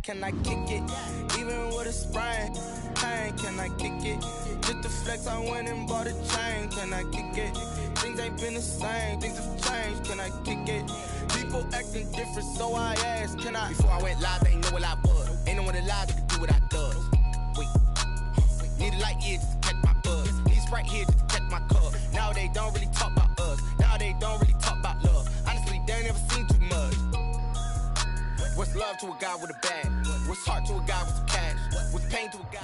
can I kick it? Even with a sprain, pain, can I kick it? Just the flex, I went and bought a chain, can I kick it? Things ain't been the same, things have changed, can I kick it? People acting different, so I asked, can I? Before I went live, they ain't know what I was. Ain't no one alive that could do what I does. Wait, need a light here just to catch my buzz. Need Sprite here just to catch my cup. Now they don't really talk about us. Now they don't really talk about love. Honestly, they ain't never seen too much. What's love to a guy with a bag? What's heart to a guy with some cash? What's pain to a guy?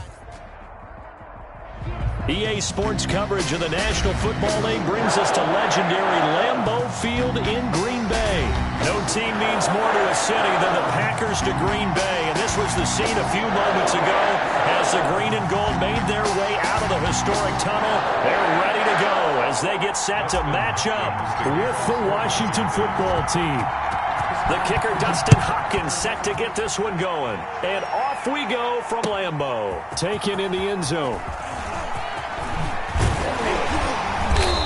EA Sports coverage of the National Football League brings us to legendary Lambeau Field in Green Bay. No team means more to a city than the Packers to Green Bay, and this was the scene a few moments ago as the green and gold made their way out of the historic tunnel. They're ready to go as they get set to match up with the Washington football team. The kicker, Dustin Hopkins, set to get this one going. And off we go from Lambeau. Taken in the end zone.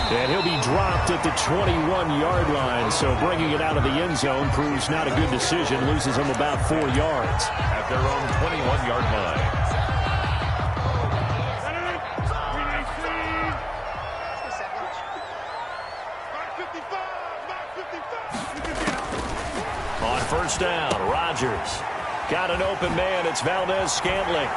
And he'll be dropped at the 21-yard line. So bringing it out of the end zone proves not a good decision. Loses him about 4 yards. At their own 21-yard line. On first down, Rodgers. Got an open man. It's Valdez-Scantling.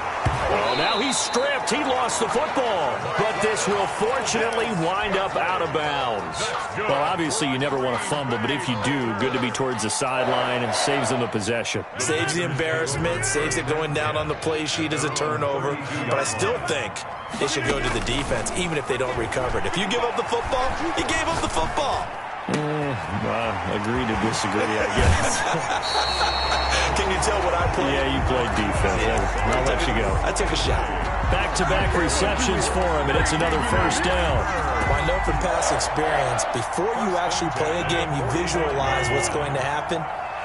Oh, now he's stripped. He lost the football. But this will fortunately wind up out of bounds. Well, obviously you never want to fumble, but if you do, good to be towards the sideline and saves them the possession. Saves the embarrassment, saves it going down on the play sheet as a turnover. But I still think it should go to the defense, even if they don't recover it. If you give up the football, you gave up the football. Agree to disagree, I guess. Can you tell what I played? Yeah, you played defense. Yeah, I'll let you go. I took a shot. Back-to-back receptions for him, and it's another first down. I know from past experience, before you actually play a game, you visualize what's going to happen.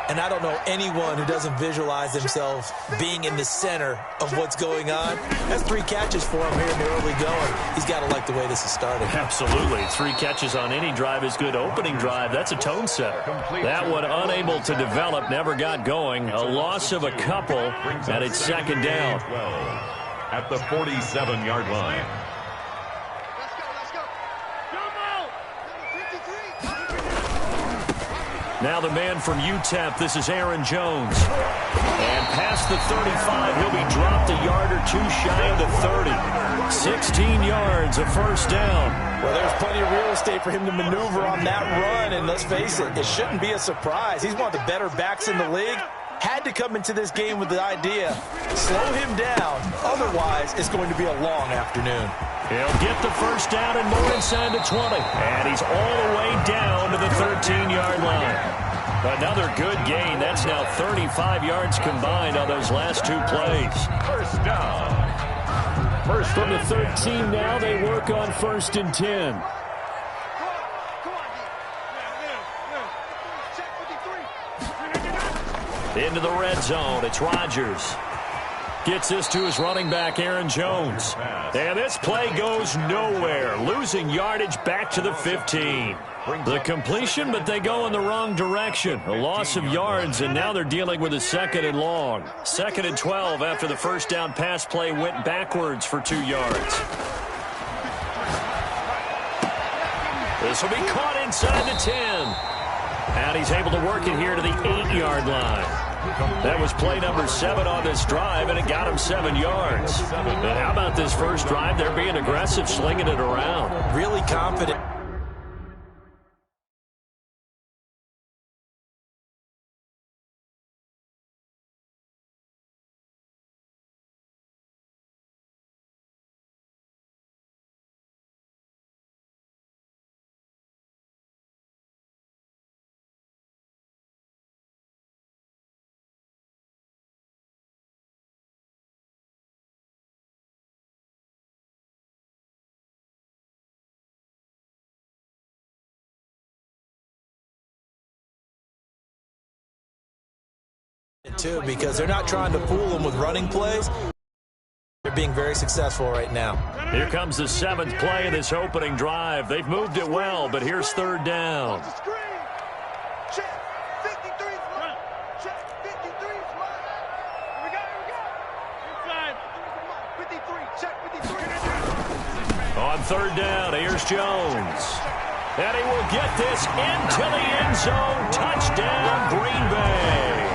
And I don't know anyone who doesn't visualize themselves being in the center of what's going on. That's 3 catches for him here in the early going. He's got to like the way this is starting. Absolutely. 3 catches on any drive is good. Opening drive, that's a tone setter. That one unable to develop, never got going. A loss of a couple, and it's second down. At the 47-yard line. Now the man from UTEP, this is Aaron Jones. And past the 35, he'll be dropped a yard or 2 shy of the 30. 16 yards, a first down. Well, there's plenty of real estate for him to maneuver on that run, and let's face it, it shouldn't be a surprise. He's one of the better backs in the league. Had to come into this game with the idea, slow him down, otherwise it's going to be a long afternoon. He'll get the first down and more inside the 20. And he's all the way down to the 13-yard line. Another good gain. That's now 35 yards combined on those last 2 plays. First down. From the 13 now, they work on 1st and 10. Into the red zone. It's Rodgers. Gets this to his running back, Aaron Jones. And this play goes nowhere. Losing yardage back to the 15. The completion, but they go in the wrong direction. A loss of yards, and now they're dealing with a 2nd and long. 2nd and 12 after the first down pass play went backwards for 2 yards. This will be caught inside the 10. And he's able to work it here to the 8-yard line. That was play number 7 on this drive, and it got him 7 yards. And how about this first drive? They're being aggressive, slinging it around. Really confident. Too, because they're not trying to fool them with running plays. They're being very successful right now. Here comes the 7th play of this opening drive. They've moved it well, but here's 3rd down. third down. Here's Jones. And he will get this into the end zone. Touchdown, Green Bay.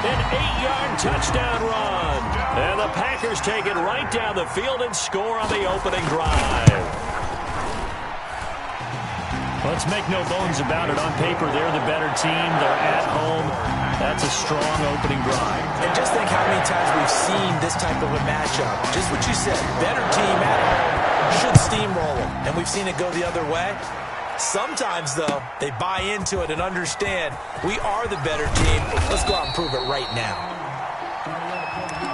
An 8-yard touchdown run. And the Packers take it right down the field and score on the opening drive. Let's make no bones about it. On paper, they're the better team. They're at home. That's a strong opening drive. And just think how many times we've seen this type of a matchup. Just what you said, better team at home should steamroll them. And we've seen it go the other way. Sometimes, though, they buy into it and understand we are the better team. Let's go out and prove it right now.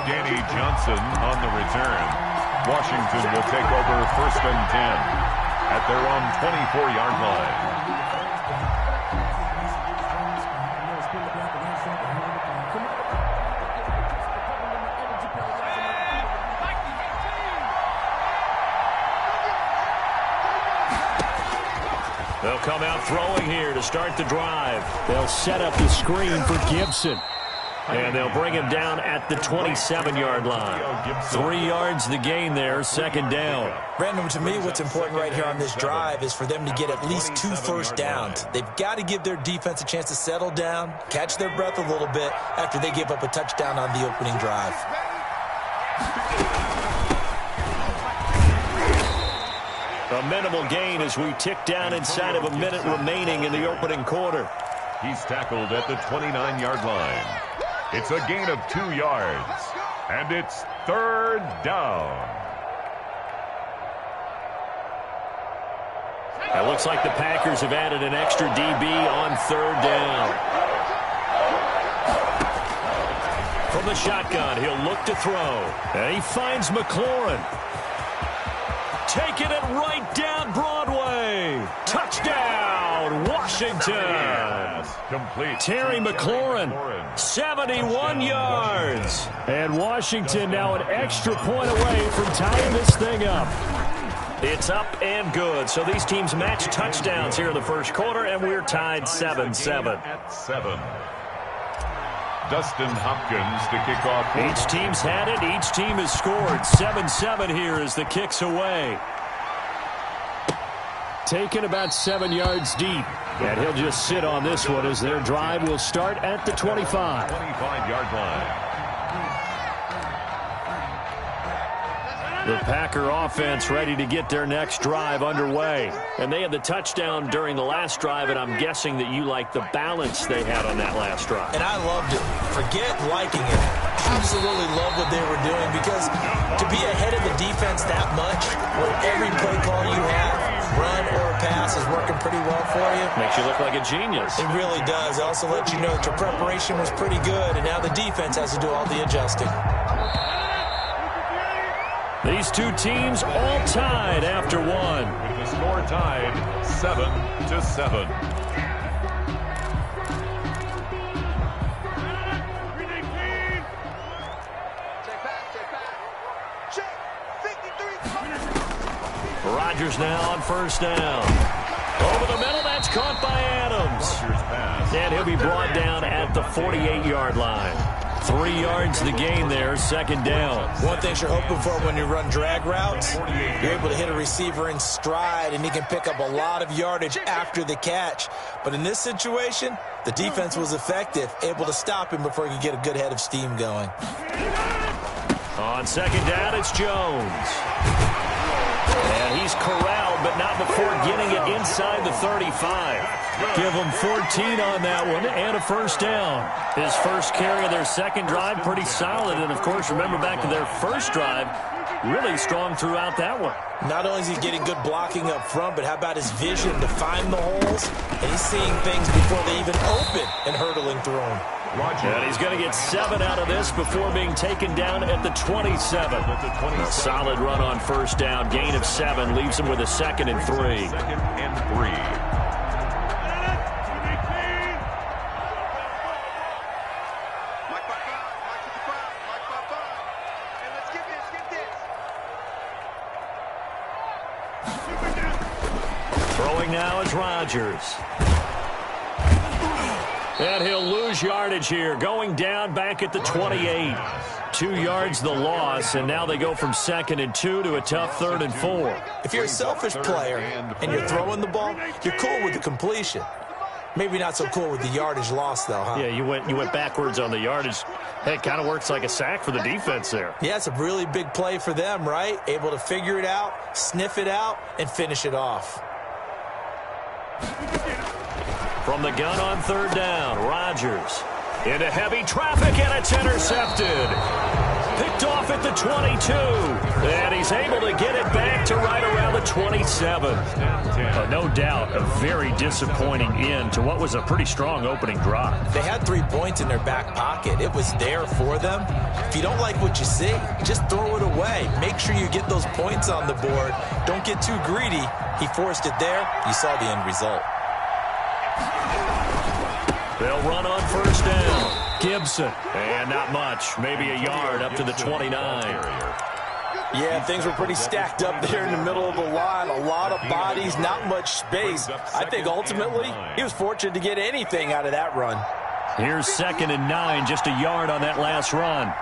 Danny Johnson on the return. Washington will take over 1st and 10 at their own 24-yard line. They'll come out throwing here to start the drive. They'll set up the screen for Gibson. And they'll bring him down at the 27-yard line. 3 yards the gain there, 2nd down. Brandon, to me, what's important right here on this drive is for them to get at least 2 first downs. They've got to give their defense a chance to settle down, catch their breath a little bit after they give up a touchdown on the opening drive. A minimal gain as we tick down inside of a minute remaining in the opening quarter. He's tackled at the 29-yard line. It's a gain of 2 yards, and it's 3rd down. It looks like the Packers have added an extra DB on 3rd down. From the shotgun, he'll look to throw. And he finds McLaurin. Taking it right down Broadway. Touchdown, Washington. Complete. Terry McLaurin, 71 yards. And Washington now an extra point away from tying this thing up. It's up and good. So these teams match touchdowns here in the first quarter, and we're tied 7-7. At 7. Dustin Hopkins to kick off. Each team's had it. Each team has scored. 7-7 here as the kick's away. Taken about 7 yards deep. And he'll just sit on this one as their drive will start at the 25. 25-yard line. The Packer offense ready to get their next drive underway. And they had the touchdown during the last drive, and I'm guessing that you like the balance they had on that last drive. And I loved it. Forget liking it. Absolutely love what they were doing, because to be ahead of the defense that much, where every play call you have, run or pass, is working pretty well for you. Makes you look like a genius. It really does. It also lets you know that your preparation was pretty good, and now the defense has to do all the adjusting. These two teams all tied after one. With the score tied 7-7. Rodgers now on 1st down. Over the middle, that's caught by Adams. And he'll be brought down at the 48-yard line. 3 yards the gain there, 2nd down. One thing you're hoping for when you run drag routes, you're able to hit a receiver in stride, and he can pick up a lot of yardage after the catch. But in this situation, the defense was effective, able to stop him before he could get a good head of steam going. On 2nd down, it's Jones. And he's corralled, but not before getting it inside the 35. Give them 14 on that one and a 1st down. His first carry of their second drive, pretty solid. And, of course, remember back to their first drive, really strong throughout that one. Not only is he getting good blocking up front, but how about his vision to find the holes? And he's seeing things before they even open and hurtling through them. And he's going to get 7 out of this before being taken down at the 27. A solid run on 1st down. Gain of 7 leaves him with a 2nd and 3. 2nd and 3. Throwing now is Rodgers. And he'll lose yardage here, going down back at the 28. 2 yards the loss, and now they go from 2nd and 2 to a tough 3rd and 4. If you're a selfish player and you're throwing the ball, you're cool with the completion. Maybe not so cool with the yardage loss, though, huh? Yeah, you went backwards on the yardage. Hey, it kind of works like a sack for the defense there. Yeah, it's a really big play for them, right? Able to figure it out, sniff it out, and finish it off. From the gun on 3rd down, Rodgers into heavy traffic, and it's intercepted. Picked off at the 22, and he's able to get it back to right around the 27. No doubt a very disappointing end to what was a pretty strong opening drive. They had 3 points in their back pocket. It was there for them. If you don't like what you see, just throw it away. Make sure you get those points on the board. Don't get too greedy. He forced it there. You saw the end result. They'll run on 1st down. Gibson. And not much. Maybe a yard up to the 29. Yeah, things were pretty stacked up there in the middle of the line. A lot of bodies, not much space. I think ultimately he was fortunate to get anything out of that run. Here's 2nd and 9, just a yard on that last run.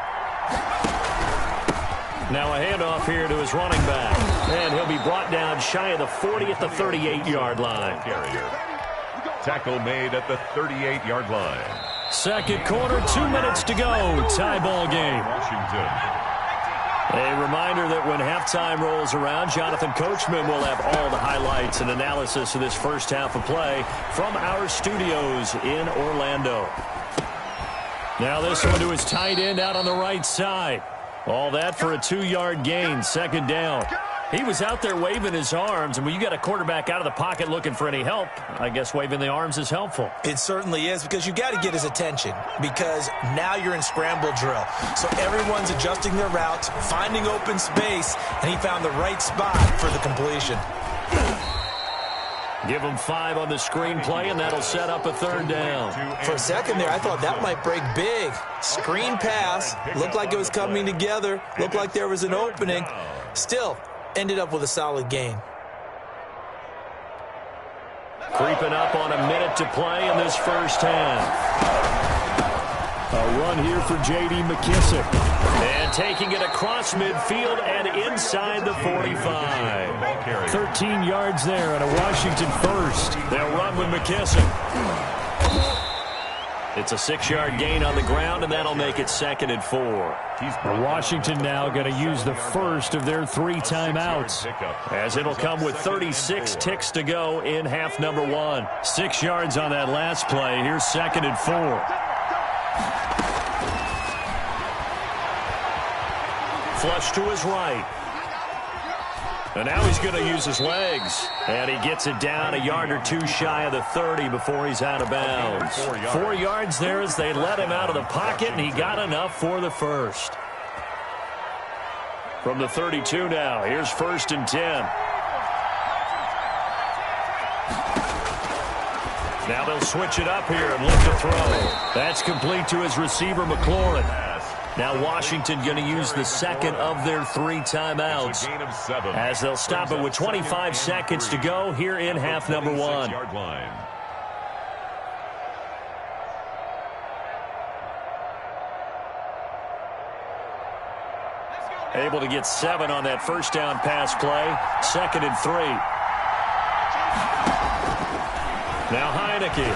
Now a handoff here to his running back. And he'll be brought down shy of the 40 at the 38-yard line. Tackle made at the 38-yard line. 2nd quarter, 2 minutes to go. Tie ball game. Washington. A reminder that when halftime rolls around, Jonathan Coachman will have all the highlights and analysis of this first half of play from our studios in Orlando. Now this one to his tight end out on the right side. All that for a 2-yard gain, 2nd down. He was out there waving his arms, and when you got a quarterback out of the pocket looking for any help, I guess waving the arms is helpful. It certainly is, because you got to get his attention, because now you're in scramble drill. So everyone's adjusting their routes, finding open space, and he found the right spot for the completion. Give him 5 on the screenplay, and that'll set up a 3rd down. For a second there, I thought that might break big. Screen pass, looked like it was coming together, looked like there was an opening. Still, ended up with a solid gain. Creeping up on a minute to play in this first half. A run here for J.D. McKissick. And taking it across midfield and inside the 45. 13 yards there and a Washington first. They'll run with McKissick. It's a 6-yard gain on the ground, and that'll make it 2nd and 4. Washington now going to use the first of their 3 timeouts, as it'll come with 36 ticks to go in half number 1. 6 yards on that last play. Here's 2nd and 4. Flush to his right. And now he's going to use his legs. And he gets it down a yard or 2 shy of the 30 before he's out of bounds. 4 yards there as they let him out of the pocket, and he got enough for the first. From the 32 now, here's 1st and 10. Now they'll switch it up here and look to throw. That's complete to his receiver, McLaurin. Now Washington going to use the 2nd of their 3 timeouts, as they'll stop it with 25 seconds to go here in half number 1. Able to get 7 on that first down pass play. 2nd and 3. Now Heineke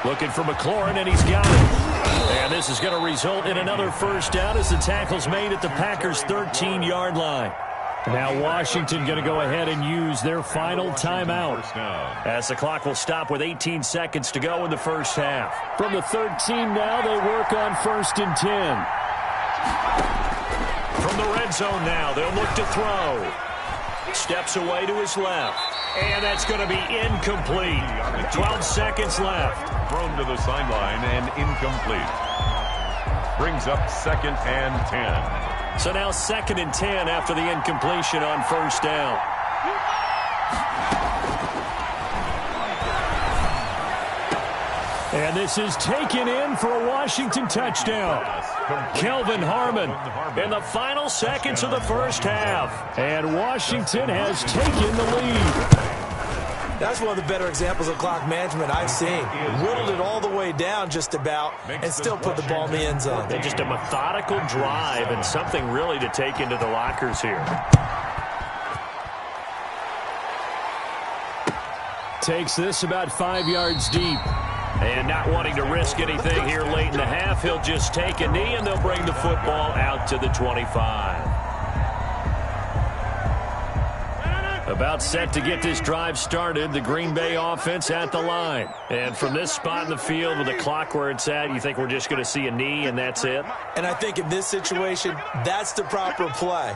looking for McLaurin, and he's got it. And this is going to result in another first down as the tackle's made at the Packers' 13-yard line. Now Washington going to go ahead and use their final timeout, as the clock will stop with 18 seconds to go in the first half. From the 13 now, they work on 1st and 10. From the red zone now, they'll look to throw. Steps away to his left. And that's going to be incomplete. 12 seconds left. Thrown to the sideline and incomplete. Brings up 2nd and 10. So now 2nd and 10 after the incompletion on 1st down. And this is taken in for a Washington touchdown. Kelvin Harmon in the final seconds of the first half. And Washington has taken the lead. That's one of the better examples of clock management I've seen. Whittled it all the way down just about and still put the ball in the end zone. And just a methodical drive and something really to take into the lockers here. Takes this about 5 yards deep. And not wanting to risk anything here late in the half, he'll just take a knee and they'll bring the football out to the 25. About set to get this drive started, the Green Bay offense at the line. And from this spot in the field with the clock where it's at, you think we're just going to see a knee and that's it? And I think in this situation, that's the proper play.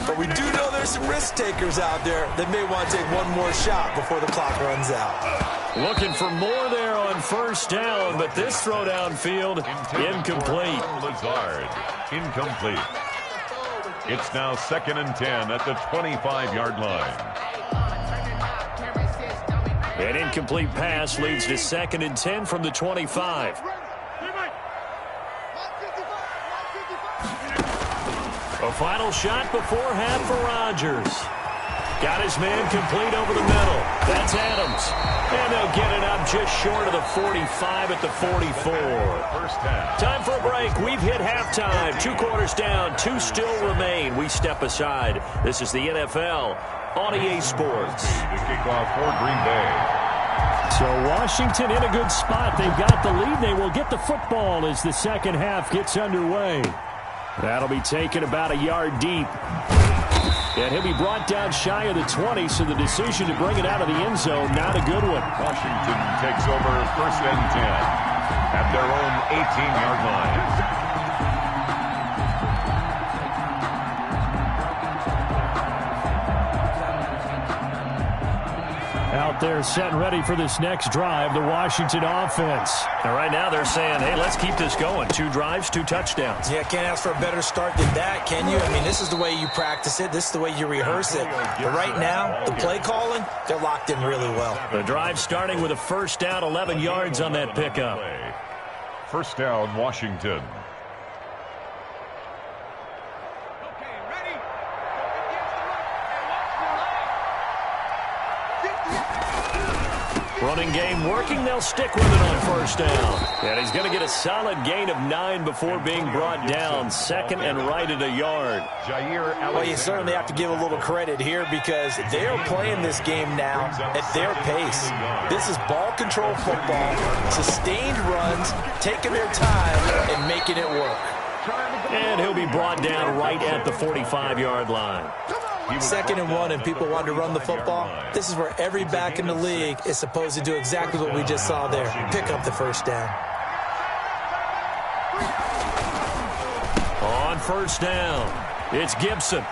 But we do know there's some risk takers out there that may want to take one more shot before the clock runs out. Looking for more there on first down, but this throw downfield incomplete. Lazard, incomplete. It's now 2nd and 10 at the 25-yard line. An incomplete pass leads to 2nd and 10 from the 25. A final shot before half for Rodgers. Got his man complete over the middle. That's Adams. And they'll get it up just short of the 45 at the 44. First half. Time for a break. We've hit halftime. 2 quarters down. 2 still remain. We step aside. This is the NFL on EA Sports. The kickoff for Green Bay. So Washington in a good spot. They've got the lead. They will get the football as the second half gets underway. That'll be taken about a yard deep. And he'll be brought down shy of the 20, so the decision to bring it out of the end zone, not a good one. Washington takes over 1st and 10 at their own 18-yard line. Out there set and ready for this next drive, the Washington offense. And right now they're saying, hey, let's keep this going. 2 drives, 2 touchdowns. Yeah, can't ask for a better start than that, can you? I mean, this is the way you practice it. This is the way you rehearse it. But right now, the play calling, they're locked in really well. The drive starting with a first down, 11 yards on that pickup. First down, Washington. Running game working. They'll stick with it on first down. And he's going to get a solid gain of 9 before being brought down. 2nd and right at a yard. Well, you certainly have to give a little credit here because they are playing this game now at their pace. This is ball control football, sustained runs, taking their time and making it work. And he'll be brought down right at the 45-yard line. 2nd and 1 and people want to run the football. This is where every back in the league is supposed to do exactly what we just saw there. Pick up the first down. On first down, it's Gibson.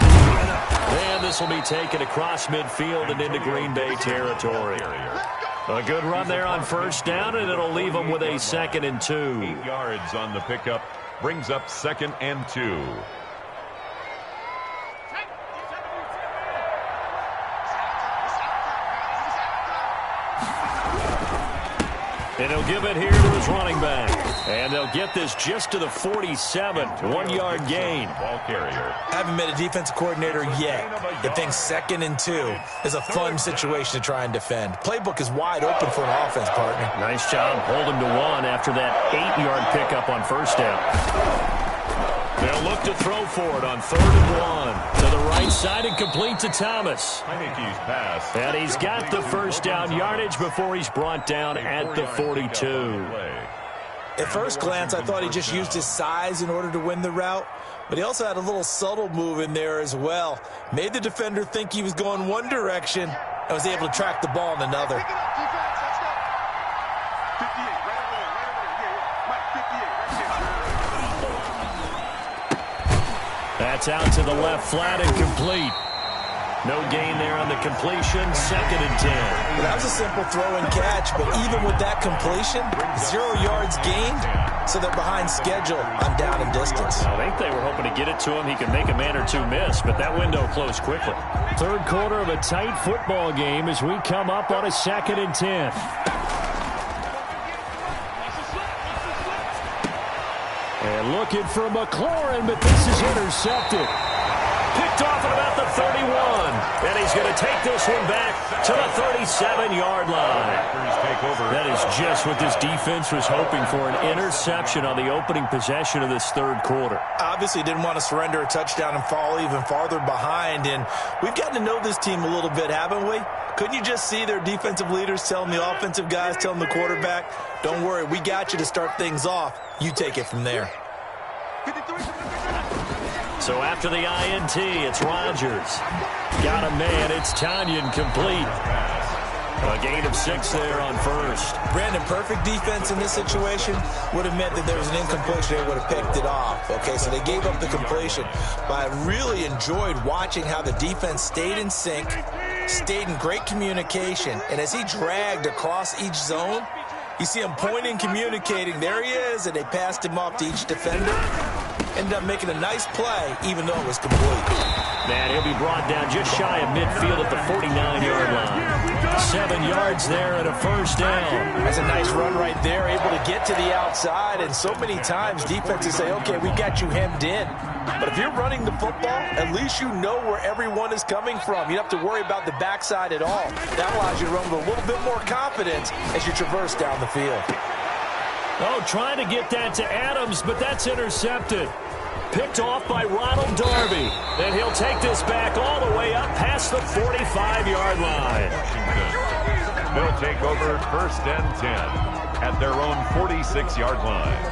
And this will be taken across midfield and into Green Bay territory. A good run there on first down, and it'll leave them with a 2nd and 2. 8 yards on the pickup brings up 2nd and 2. And he'll give it here to his running back. And they'll get this just to the 47. 1-yard gain. Ball carrier. Haven't met a defensive coordinator yet that thinks 2nd and 2 is a fun situation to try and defend. Playbook is wide open for an offense, partner. Nice job holding to 1 after that 8-yard pickup on first down. They'll look to throw for it on 3rd and 1. To the right side and complete to Thomas. I think he's passed. And he's got the first down yardage before he's brought down at the 42. At first glance, I thought he just used his size in order to win the route, but he also had a little subtle move in there as well. Made the defender think he was going one direction and was able to track the ball in another. That's out to the left, flat and complete. No gain there on the completion, 2nd and 10. Well, that was a simple throw and catch, but even with that completion, 0 yards gained, so they're behind schedule on down and distance. I think they were hoping to get it to him. He could make a man or 2 miss, but that window closed quickly. 3rd quarter of a tight football game as we come up on a 2nd and 10. And looking for McLaurin, but this is intercepted. Picked off at about the 31. And he's going to take this one back to the 37-yard line. That is just what this defense was hoping for, an interception on the opening possession of this third quarter. Obviously didn't want to surrender a touchdown and fall even farther behind. And we've gotten to know this team a little bit, haven't we? Couldn't you just see their defensive leaders telling the offensive guys, telling the quarterback, don't worry, we got you to start things off. You take it from there. So after the INT, it's Rodgers. Got a man. It's Tanyan complete. A gain of 6 there on first. Brandon, perfect defense in this situation would have meant that there was an incompletion. They would have picked it off. Okay, so they gave up the completion. But I really enjoyed watching how the defense stayed in sync, stayed in great communication. And as he dragged across each zone, you see him pointing, communicating. There he is, and they passed him off to each defender. Ended up making a nice play, even though it was complete. Man, he'll be brought down just shy of midfield at the 49-yard line. 7 yards there and a first down. That's a nice run right there, able to get to the outside. And so many times defenses say, okay, we got you hemmed in. But if you're running the football, at least you know where everyone is coming from. You don't have to worry about the backside at all. That allows you to run with a little bit more confidence as you traverse down the field. Oh, trying to get that to Adams, but that's intercepted. Picked off by Ronald Darby. And he'll take this back all the way up past the 45-yard line. They'll take over first and 10 at their own 46-yard line.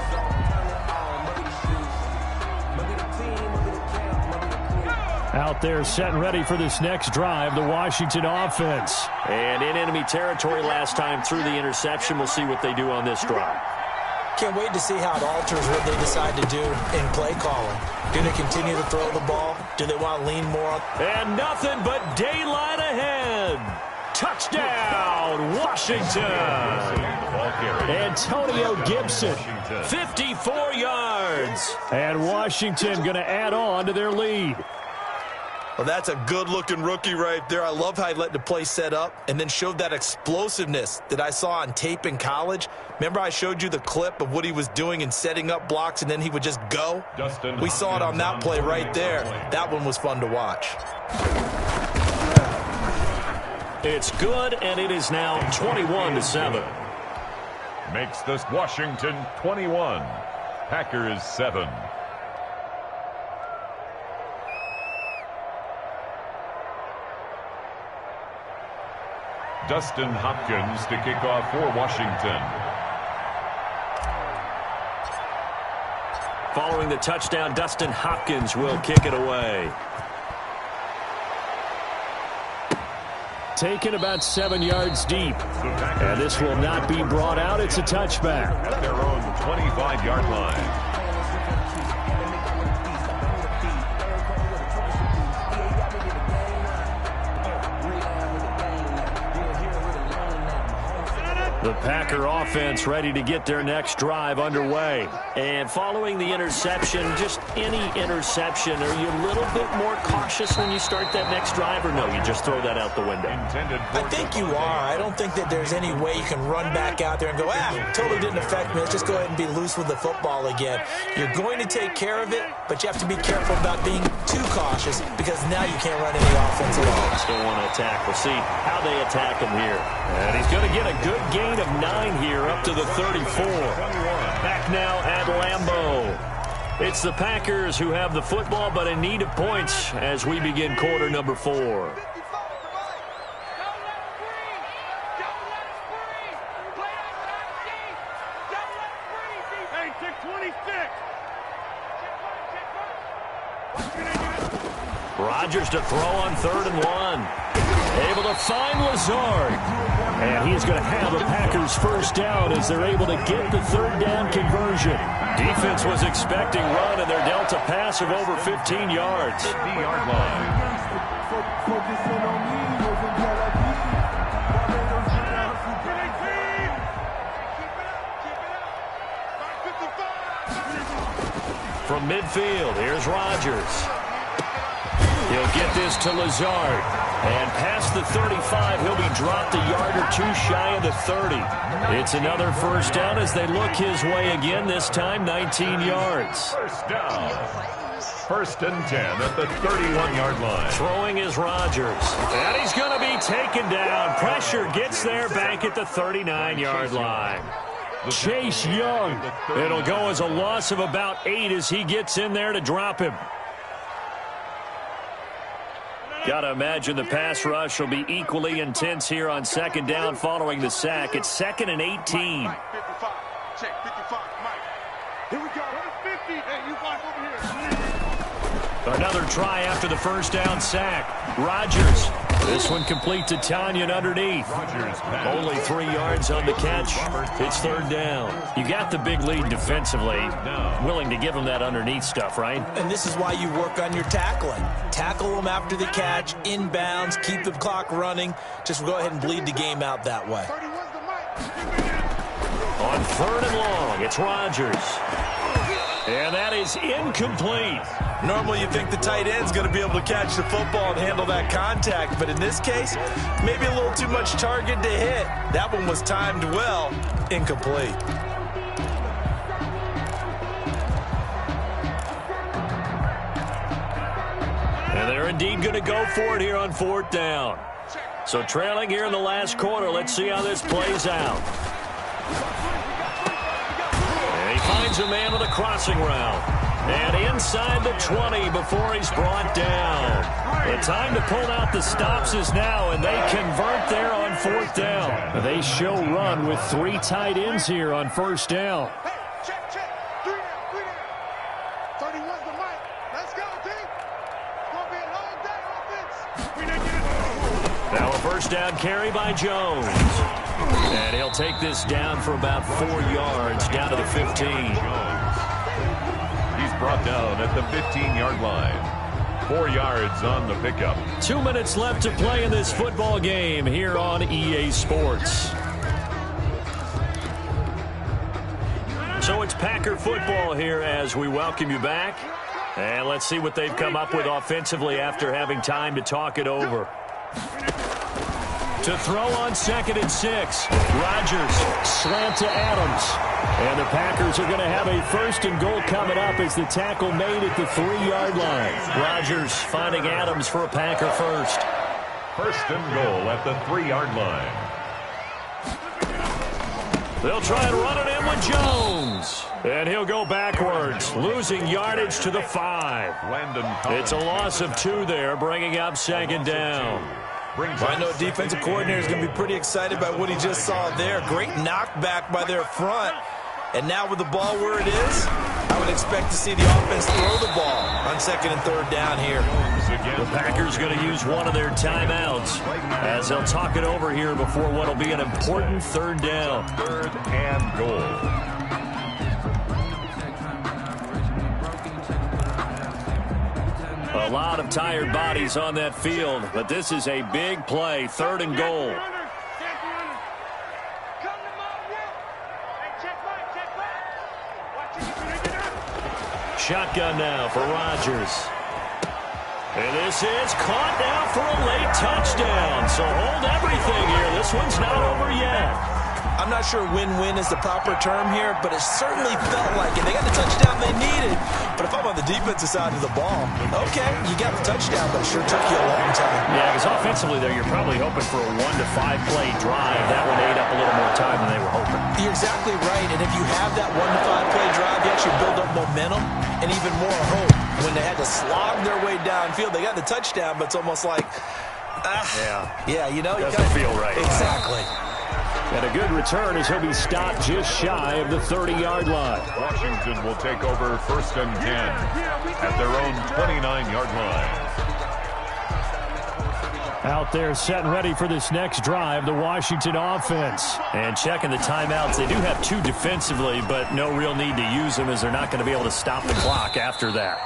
Out there set and ready for this next drive, the Washington offense. And in enemy territory last time through the interception. We'll see what they do on this drive. Can't wait to see how it alters what they decide to do in play calling. Do they continue to throw the ball? Do they want to lean more? And nothing but daylight ahead. Touchdown, Washington. Antonio Gibson. 54 yards. And Washington going to add on to their lead. Well, that's a good-looking rookie right there. I love how he let the play set up and then showed that explosiveness that I saw on tape in college. Remember I showed you the clip of what he was doing and setting up blocks, and then he would just go? We saw it on that play right there. That one was fun to watch. It's good, and it is now 21-7. Makes this Washington 21, Packers 7. Dustin Hopkins to kick off for Washington. Following the touchdown, Dustin Hopkins will kick it away. Taken about 7 yards deep. And this will not be brought out. It's a touchback. At their own 25-yard line. The Packer offense ready to get their next drive underway. And following the interception, just any interception, are you a little bit more cautious when you start that next drive, or no, you just throw that out the window? I think you are. I don't think that there's any way you can run back out there and go, totally didn't affect me. Let's just go ahead and be loose with the football again. You're going to take care of it, but you have to be careful about being too cautious because now you can't run any offense at all. Still want to attack. We'll see how they attack him here. And he's going to get a good gain of 9 here up to the 34. Back now at Lambeau. It's the Packers who have the football but in need of points as we begin quarter number 4. Rodgers to throw on 3rd and 1. Able to find Lazard. And he's going to have the Packers first down as they're able to get the 3rd down conversion. Defense was expecting run, and they're dealt a pass of over 15 yards. 50-yard line. From midfield, here's Rodgers. He'll get this to Lazard. And past the 35, he'll be dropped a yard or two shy of the 30. It's another first down as they look his way again, this time 19 yards. First down. First and 10 at the 31-yard line. Throwing is Rodgers. And he's going to be taken down. Pressure gets there back at the 39-yard line. Chase Young. It'll go as a loss of about 8 as he gets in there to drop him. Got to imagine the pass rush will be equally intense here on second down following the sack. It's 2nd and 18. Check 55, Mike. Here we go. 50. Hey, you guys over here. Another try after the first down sack. Rodgers. This one complete to Tanyan underneath. Only 3 yards on the catch. It's 3rd down. You got the big lead defensively. Willing to give him that underneath stuff, right? And this is why you work on your tackling. Tackle them after the catch, inbounds, keep the clock running. Just go ahead and bleed the game out that way. On 3rd and long, it's Rodgers. And that is incomplete. Normally you think the tight end's going to be able to catch the football and handle that contact, but in this case, maybe a little too much target to hit. That one was timed well. Incomplete. And they're indeed going to go for it here on 4th down. So trailing here in the last quarter, let's see how this plays out. And he finds a man with a crossing route. And inside the 20 before he's brought down. The time to pull out the stops is now, and they convert there on 4th down. They show run with 3 tight ends here on 1st down. Hey, check. 3 down. 31's the mic. Let's go, team. It's going to be a long day offense. Now a 1st down carry by Jones. And he'll take this down for about 4 yards down to the 15. Brought down at the 15-yard line. 4 yards on the pickup. 2 minutes left to play in this football game here on EA Sports. So it's Packer football here as we welcome you back. And let's see what they've come up with offensively after having time to talk it over. To throw on 2nd and 6. Rodgers slant to Adams. And the Packers are going to have a 1st and goal coming up as the tackle made at the 3-yard line. Rodgers finding Adams for a Packer first. 1st and goal at the 3-yard line. They'll try and run it in with Jones. And he'll go backwards, losing yardage to the 5. It's a loss of 2 there, bringing up 2nd down. Well, I know a defensive coordinator is going to be pretty excited by what he just saw there. Great knockback by their front. And now with the ball where it is, I would expect to see the offense throw the ball on 2nd and 3rd down here. The Packers going to use one of their timeouts as they'll talk it over here before what will be an important 3rd down. 3rd and goal. A lot of tired bodies on that field, but this is a big play, 3rd and goal. Shotgun now for Rodgers. And this is caught now for a late touchdown. So hold everything here. This one's not over yet. I'm not sure win-win is the proper term here, but it certainly felt like it. They got the touchdown they needed. But if I'm on the defensive side of the ball, okay, you got the touchdown, but it sure took you a long time. Yeah, because offensively there, you're probably hoping for a 1 to 5 play drive. That one ate up a little more time than they were hoping. You're exactly right. And if you have that 1 to 5 play drive, you actually build up momentum and even more hope. When they had to slog their way downfield, they got the touchdown, but it's almost like, yeah, you know, doesn't feel right. Exactly. And a good return as he'll be stopped just shy of the 30-yard line. Washington will take over 1st and 10 at their own 29-yard line. Out there set and ready for this next drive, the Washington offense. And checking the timeouts, they do have 2 defensively, but no real need to use them as they're not going to be able to stop the clock after that.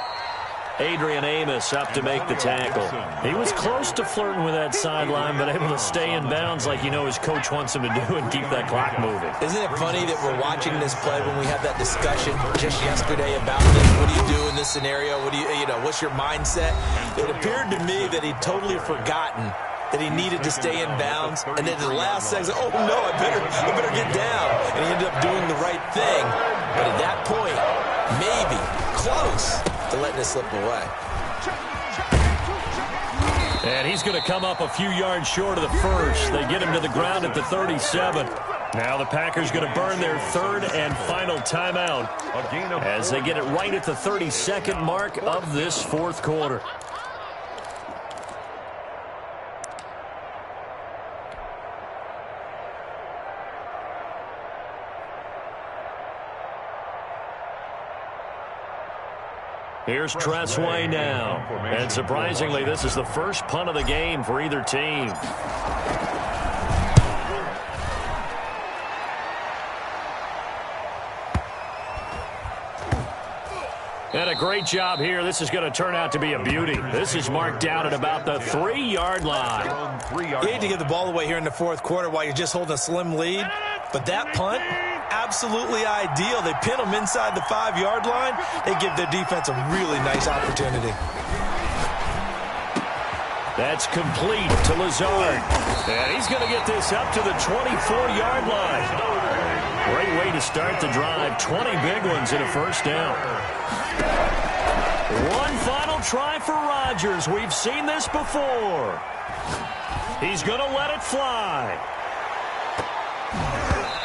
Adrian Amos up to make the tackle. He was close to flirting with that sideline, but able to stay in bounds like you know his coach wants him to do and keep that clock moving. Isn't it funny that we're watching this play when we had that discussion just yesterday about this? What do you do in this scenario? What do you know, what's your mindset? It appeared to me that he'd totally forgotten that he needed to stay in bounds, and then the last second, oh no, I better get down. And he ended up doing the right thing. But at that point, maybe close to letting a slip away. And he's going to come up a few yards short of the first. They get him to the ground at the 37. Now the Packers going to burn their third and final timeout as they get it right at the 32nd mark of this fourth quarter. Here's Tressway now. And surprisingly, this is the first punt of the game for either team. And a great job here. This is going to turn out to be a beauty. This is marked down at about the 3-yard line. You hate to give the ball away here in the fourth quarter while you're just holding a slim lead. But that punt, absolutely ideal. They pin them inside the 5-yard line. They give their defense a really nice opportunity. That's complete to Lazard. And he's going to get this up to the 24-yard line. Great way to start the drive. 20 big ones in a first down. One final try for Rodgers. We've seen this before. He's going to let it fly.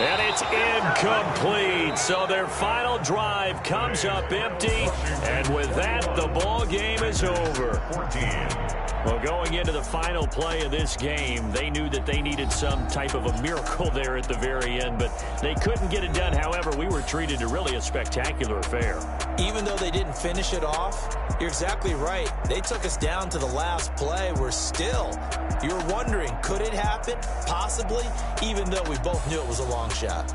And it's incomplete. So their final drive comes up empty. And with that, the ball game is over. Well, going into the final play of this game, they knew that they needed some type of a miracle there at the very end, but they couldn't get it done. However, we were treated to really a spectacular affair. Even though they didn't finish it off, you're exactly right. They took us down to the last play. We're still, you're wondering, could it happen? Possibly, even though we both knew it was a long shot.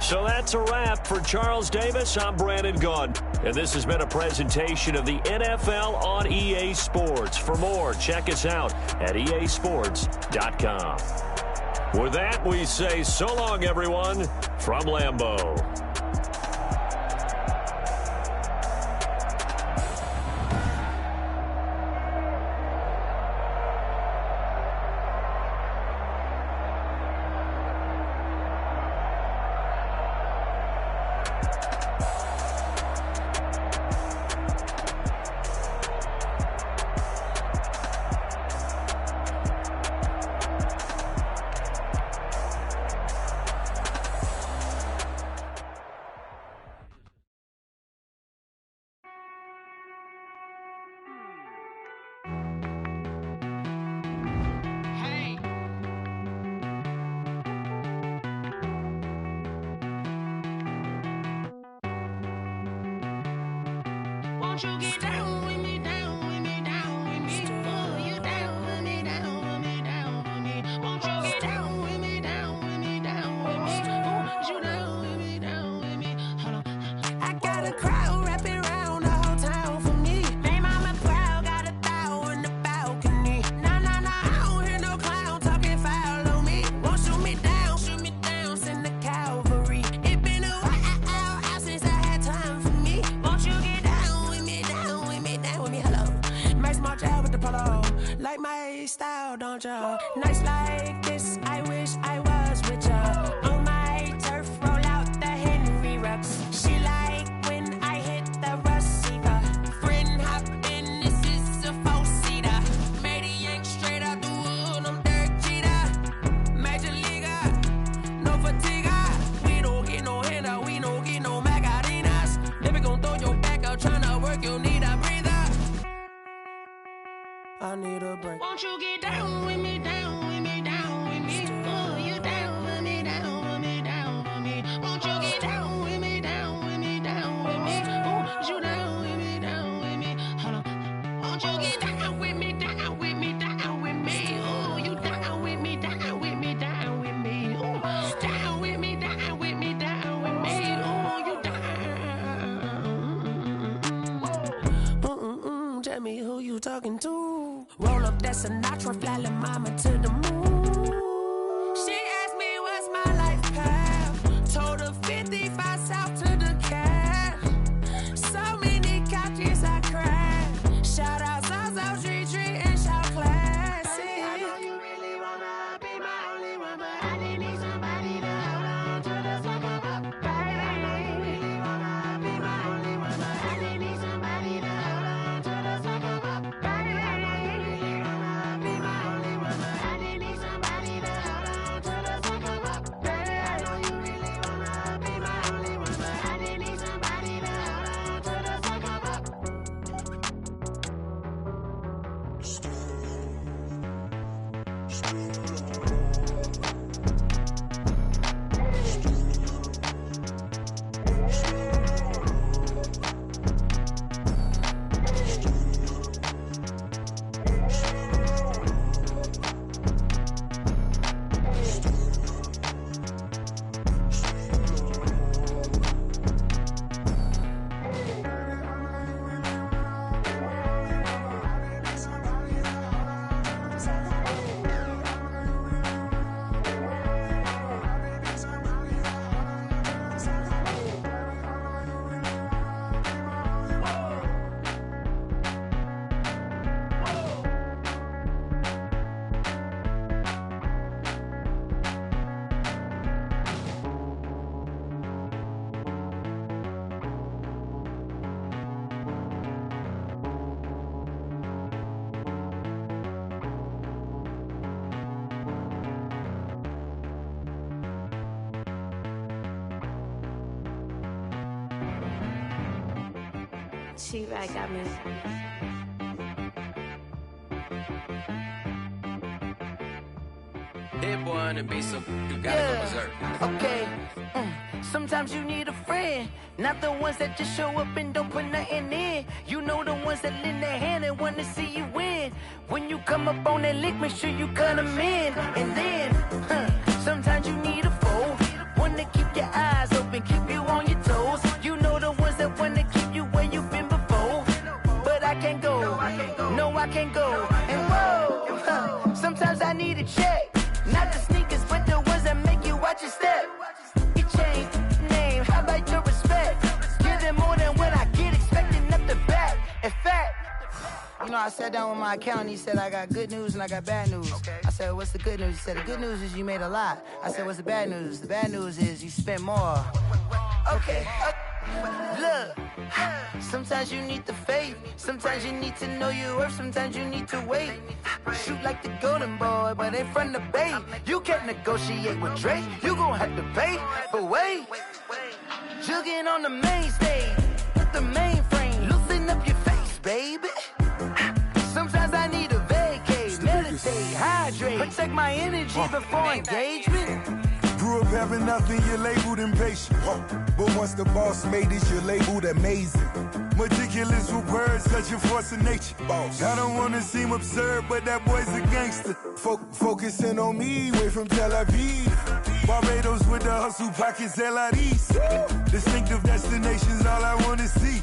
So that's a wrap for Charles Davis. I'm Brandon Gaudin, and this has been a presentation of the NFL on EA Sports. For more, check us out at easports.com. With that, we say so long, everyone, from Lambeau. Won't you get down with me, down with me, down with me? Oh, you down with me, down with me, down with me. Won't you get down with me, down with me, down with me? Oh, you down with me, down with me? Hold on. I got a crowd wrapping around the whole town for me. May mama proud, got a thou in the balcony. Nah, nah, nah, I don't hear no clown talking foul on me. Won't shoot me down, send the cavalry. It been a while since I had time for me. Won't you get down with me, down with me, down with me? Hello. Max March out with the polo. Like my style, don't ya? Nights like this, I wish I was with ya. On my turf, roll out the Henry Rux. She like when I hit the receiver. Friend hop in, this is a four-seater. Made a yank straight out the wood, I'm Derek Jeter. Major leaguer, no fatigue. We don't get no handout, we don't get no Macarinas. Never gon' throw your back out, tryna work, you need a breather. I need a break. Won't you get down with me, down with me, down with me? Oh, you down with me, down with me, down with me? Won't you get down with me, down with me, down with me? Oh, you down with me, down with me? Hold on. Won't you get down with me, down with me, down with me? Oh, you down with me, down with me, down with me? Oh, down with me, down with me, down with me? Oh, you down. Tell me who you talking to. Whoa. that's a natural. Fly little mama to the moon. She asked me what's my life path. Told her 55 south to the cab. So many couches I cried. Shout out Zaza, Tree, and shout classic. I know you really wanna be my only one, but I didn't need somebody to hold on to the sucker up. Baby, I know you really wanna be my only one, but I didn't need somebody to hold on to the sucker up. Baby, I know you really wanna be my only one, but I didn't need somebody to hold on to the sucker up. Baby, I know you really wanna be my only one, but I didn't need somebody to hold on to the sucker up. T-Rag got me. Hit boy on the beat, so you gotta go berserk. Okay. Sometimes you need a friend, not the ones that just show up and don't put nothing in. You know the ones that lend their hand and want to see you win. When you come up on that lick, make sure you cut them in. And then, sometimes you need a foe, one to keep your eyes open, keep you on your toes. You know the ones that want to keep you where you've been before. But I can't go, no I can't go. And whoa, sometimes I need a check, not the sneakers, but the ones that make you watch your step. Your chain, name, how about your respect? Give them more than what I get, expecting up the back. In fact, you know, I sat down with my accountant, he said I got good news and I got bad news. I said, what's the good news? He said, the good news is you made a lot. I said, what's the bad news? The bad news is you spent more. Okay, look, sometimes you need the faith, sometimes you need to know your worth, sometimes you need to wait. Shoot like the golden boy, but in front of the bay. You can't negotiate with Drake, you gon' have to pay. But wait, jugging on the main stage, with the mainframe, loosen up your face, baby. Sometimes I need a vacate, meditate, hydrate, protect my energy before engagement. Grew up having nothing, you're labeled impatient. But once the boss made it, you're labeled amazing. Meticulous with words, such a force of nature. I don't wanna seem absurd, but that boy's a gangster. Focusing on me, way from Tel Aviv. Barbados with the hustle pockets, LIDs. Distinctive destinations, all I wanna see.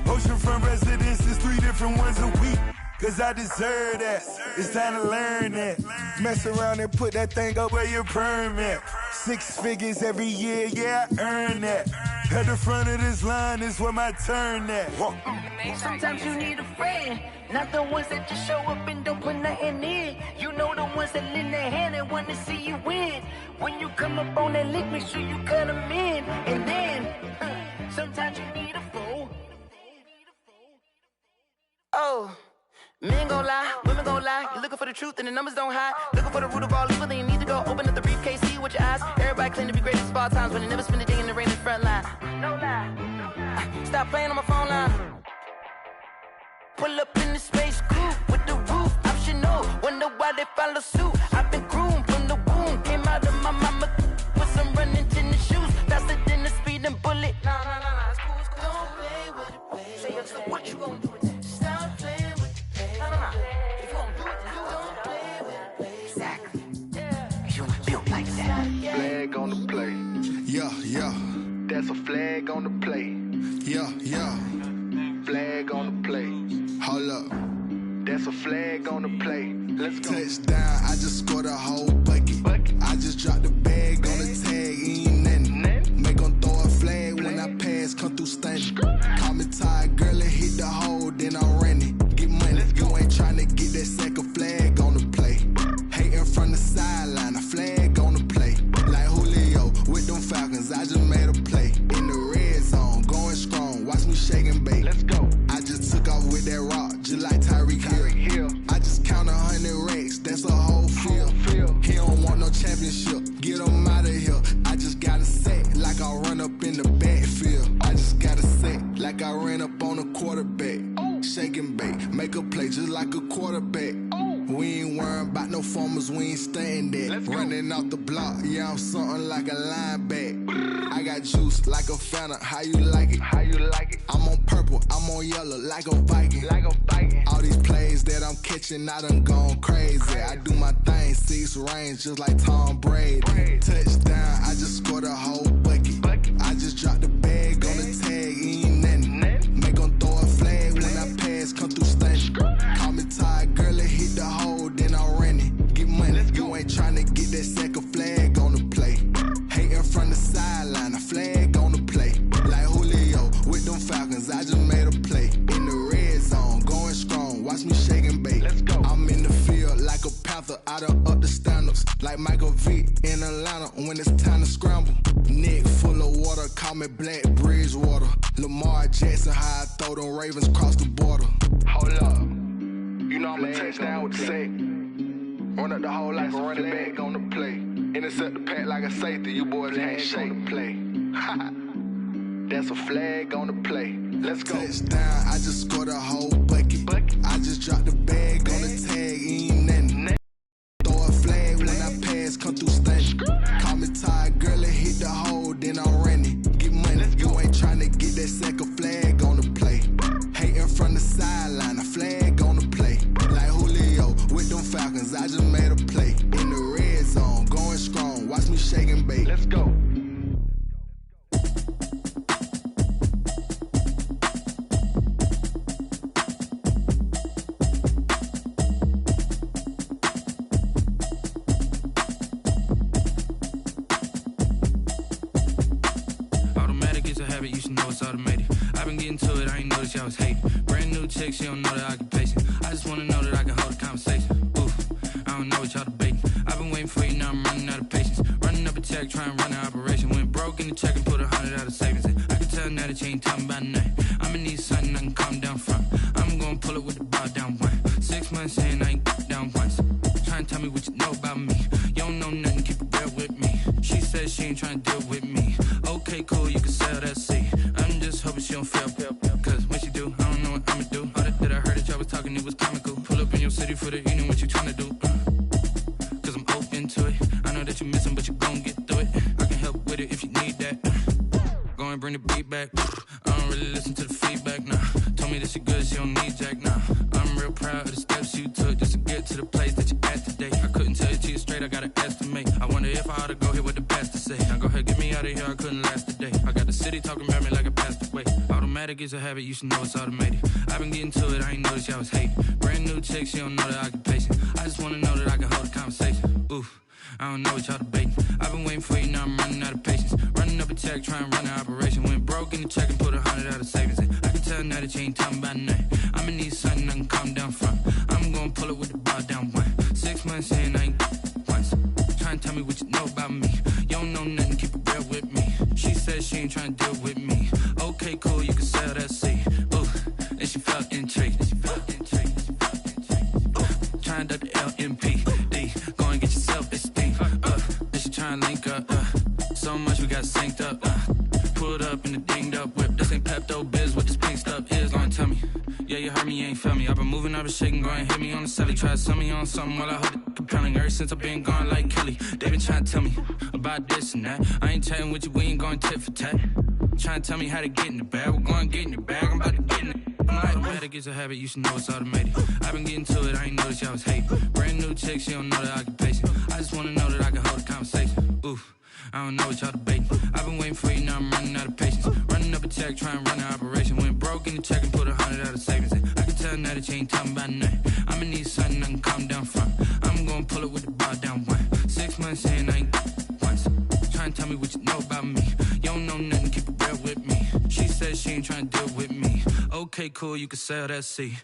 Oceanfront residences, 3 different ones a week. Cause I deserve that, it's time to learn that. Mess around and put that thing up where your permit. 6 figures every year, yeah, I earn that. At the front of this line is where my turn at. Sometimes you need a friend, not the ones that just show up and don't put nothing in. You know the ones that lend their hand and want to see you win. When you come up on that lick, make sure you cut them in. And then, sometimes you need a fool. Oh. Men gon' lie, women gon' lie. You're looking for the truth and the numbers don't hide. Looking for the root of all evil, then you need to go open up the briefcase, see with your eyes. Everybody claim to be greatest of all times, but they never spend a day in the rain in the front line. No lie. Stop playing on my phone line. Pull up in the space coupe with the roof optional. Wonder why they follow suit. I've been groomed from the womb. Came out of my mama with some running tennis shoes. Faster than the speeding bullet. No, it's cool, it's cool. Don't play with it, baby. So what you gon' do with that? Stop playing. If you gon' do it, you don't play with it, baby. Exactly. You built like that. Flag on the play. Yeah. That's a flag on the play. Yeah. Flag on the play. Hold up. That's a flag on the play. Let's go. Touchdown, I just scored a whole bucket. I just dropped the bag on the tag, ain't nothing. Make 'em throw a flag when I pass, come through stunning. Call me tired, girl, and hit the hole, then I'm running. Get money, you ain't tryna get that second flag on the play. Hating from the sideline, a flag on the play. Like Julio with them Falcons, I just made a play. In the red zone, going strong, watch me shake and bake. Let's go. I just took off with that rock, just like Tyreek Hill. I just count 100 racks, that's a whole field. He don't want no championship, get him out of here. I just gotta say, like I run up in the backfield. I just gotta say, like I ran up on a quarterback. Shake and bake, make a play just like a quarterback. We ain't worrying about no formers, we ain't staying there. Running off the block, yeah, I'm something like a linebacker. I got juice like a Fanta, how you like it? How you like it? I'm on purple, I'm on yellow, like a Viking. Like a Viking. All these plays that I'm catching, I done gone crazy. I do my thing, 6 range, just like Tom Brady. Touchdown, I just scored a whole bucket. I just dropped the bag on the tag, ain't nothing. Make 'em throw a flag when I pass, come through stunning. Call me tired, girl, and hit the hole, then I'm running. Get money, you ain't tryna get that second flag on the play. Hating from the sideline, a flag on the play. Like Julio with them Falcons, I just made a play. In the red zone, going strong, watch me shake and bake. Let's go. I'm in the field like a Panther, I done up the standards. Like Michael Vick in Atlanta when it's time to scramble. Neck full of water, call me Black Bridgewater. Lamar Jackson, how I throw them Ravens cross the border. Hold up. You know I'm a touchdown with the sack. Run up the hole like a running back on the play. Intercept the pack like a safety. You boys can't shake the play. That's a flag on the play. Let's go. Touchdown, I just scored a whole bucket. I just dropped the bag on the tag, ain't nothing. Throw a flag when I pass, come through stunning. Call me tired, girl, and hit the hole, then I'm running. Get money, you ain't tryna get that second flag on the play. Hating from the sideline, a flag on the play. Like Julio with them Falcons, I just made a play. In the red zone, going strong, watch me shake and bake. Let's go. Y'all was hating. Brand new chick, she don't know the occupation. I just wanna know that I can hold a conversation. Oof, I don't know what y'all debating. I've been waiting for you, now I'm running out of patience. Running up a check, trying to run an operation. Went broke in the check and put 100 out of savings in. I can tell now that you ain't talking about nothing. I'ma need something I can calm down from. I'm gonna pull it with the bar down one. 6 months in, I ain't down once. Trying to tell me what you know about me. You don't know nothing, keep it real with me. She said she ain't trying to deal with me. Okay, cool, you can sell that seat. I'm just hoping she don't fail. Cause when she do, I don't know what I'ma do. All that I heard that y'all was talking, it was comical. Pull up in your city for the evening, what you tryna do? Cause I'm open to it. I know that you missing, but you gon' get through it. I can help with it if you need that. Go and bring the beat back. I don't really listen to the feedback, nah. Told me that she good, she don't need jack, nah. I'm real proud of the steps you took just to get to the place that you're at today. I couldn't tell you to you straight, I gotta estimate. I wonder if I ought to go here with the pastor say. Now go ahead, get me out of here, I couldn't last a day. I got the city talking about me like I passed away. Automatic is a habit, you should know it's automated. I've been getting to it, I ain't noticed y'all was hating. Brand new chick, she don't know the occupation. I just wanna know that I can hold a conversation. Oof, I don't know what y'all debating. I've been waiting for you, now I'm running out of patience. Running up a check, trying to run an operation. Went broke in the check and put 100 out of savings in. I can tell now that you ain't talking about nothing. I'ma need something I can calm down from. I'm gonna pull it with the bar down one. 6 months in, I ain't once. Trying to tell me what you know about me. You don't know nothing, keep it real with me. She said she ain't trying to deal with me. Okay, cool, you can sell that seat. Ooh, and she felt intrigued. Trying to the LMPD. Go and get your self-esteem. And she trying to link up. So much we got synced up. Pulled up in the dinged up whip. This ain't Pepto-Biz, what this pink stuff is. Go and tell me. Yeah, you heard me, you ain't feel me. I've been moving, I've been shaking, go and hit me on the celly. Try to sell me on something while I hold it compelling. Ever since I've been gone like Kelly, they been trying to tell me about this and that. I ain't chatting with you, we ain't going tit for tat. Trying to tell me how to get in the bag, we're going to get in the bag, I'm about to get in it. I'm like, automatic is a habit, you should know it's automated. I've been getting to it, I ain't noticed y'all was hating. Brand new chick, she don't know the occupation. I just wanna know that I can hold a conversation. Oof, I don't know what y'all debating. I've been waiting for you, now I'm running out of patience. Running up a check, trying to run an operation. Went broke in the check and put 100 out of savings in. I can tell now that you ain't talking about nothing. okay, cool, you can sail that sea.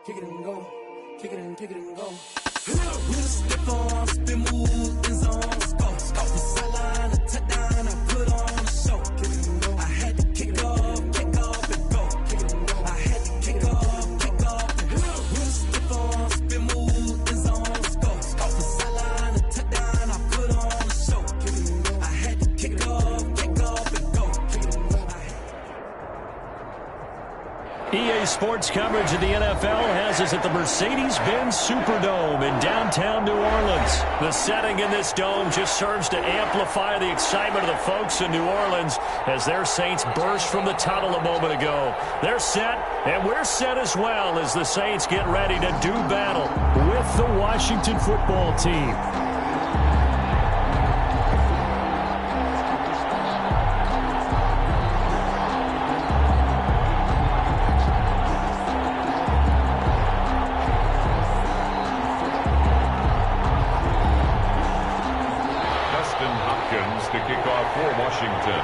Kick it and go. Kick it and kick it and go. With a stiff arm, spin move, in zone, score. Off the sideline, a touchdown, I put on a show. I had to kick off and go. I had to kick off and go. With a stiff arm, spin move, in zone, score. Off the sideline, a touchdown, I put on a show. I had to kick off and go. EA Sports coverage of the NFL has us at the Mercedes-Benz Superdome in downtown New Orleans. The setting in this dome just serves to amplify the excitement of the folks in New Orleans as their Saints burst from the tunnel a moment ago. They're set, and we're set as well as the Saints get ready to do battle with the Washington football team. To kick off for Washington.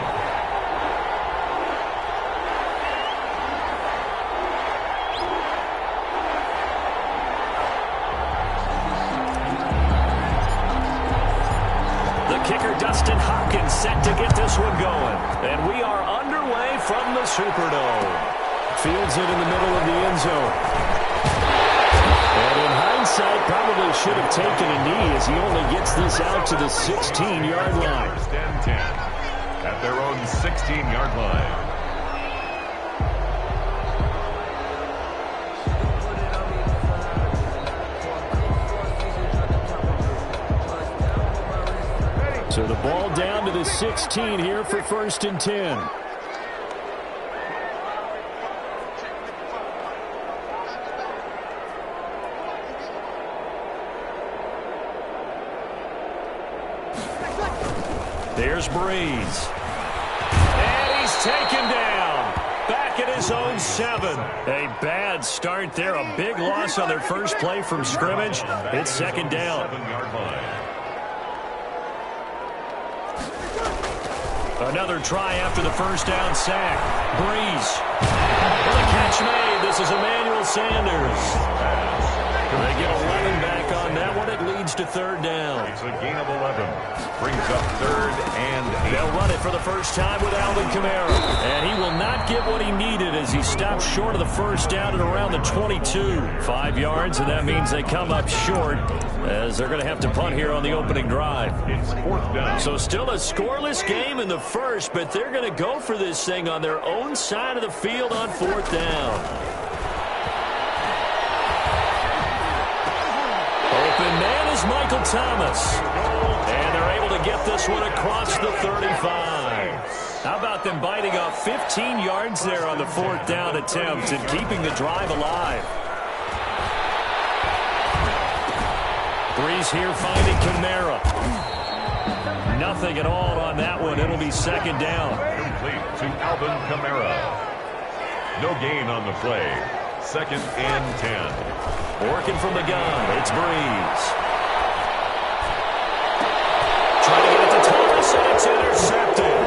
The kicker, Dustin Hopkins, set to get this one going. And we are underway from the Superdome. Fields it in the middle of the end zone. And in hindsight, probably should have taken a knee as he only gets this out to the 16-yard line. First and 10 at their own 16-yard line. So the ball down to the 16 here for 1st and 10. There's Breeze. And he's taken down. Back at his own 7. A bad start there. A big loss on their first play from scrimmage. It's 2nd down. 7-yard line. Another try after the first down sack. Breeze. With a catch made. This is Emmanuel Sanders. They get 11 back on that one. It leads to 3rd down. It's a gain of 11. Brings up 3rd and 8. They'll run it for the first time with Alvin Kamara. And he will not get what he needed as he stops short of the first down at around the 22. 5 yards, and that means they come up short as they're going to have to punt here on the opening drive. It's 4th down. So still a scoreless game in the first, but they're going to go for this thing on their own side of the field on 4th down. Open man is Michael Thomas. And they're able to get this one across the 35. How about them biting off 15 yards there on the 4th down attempt and keeping the drive alive? Breeze here finding Kamara. Nothing at all on that one. It'll be 2nd down. Complete to Alvin Kamara. No gain on the play. 2nd and 10. Working from the gun, it's Breeze. Trying to get it to Thomas, and it's intercepted.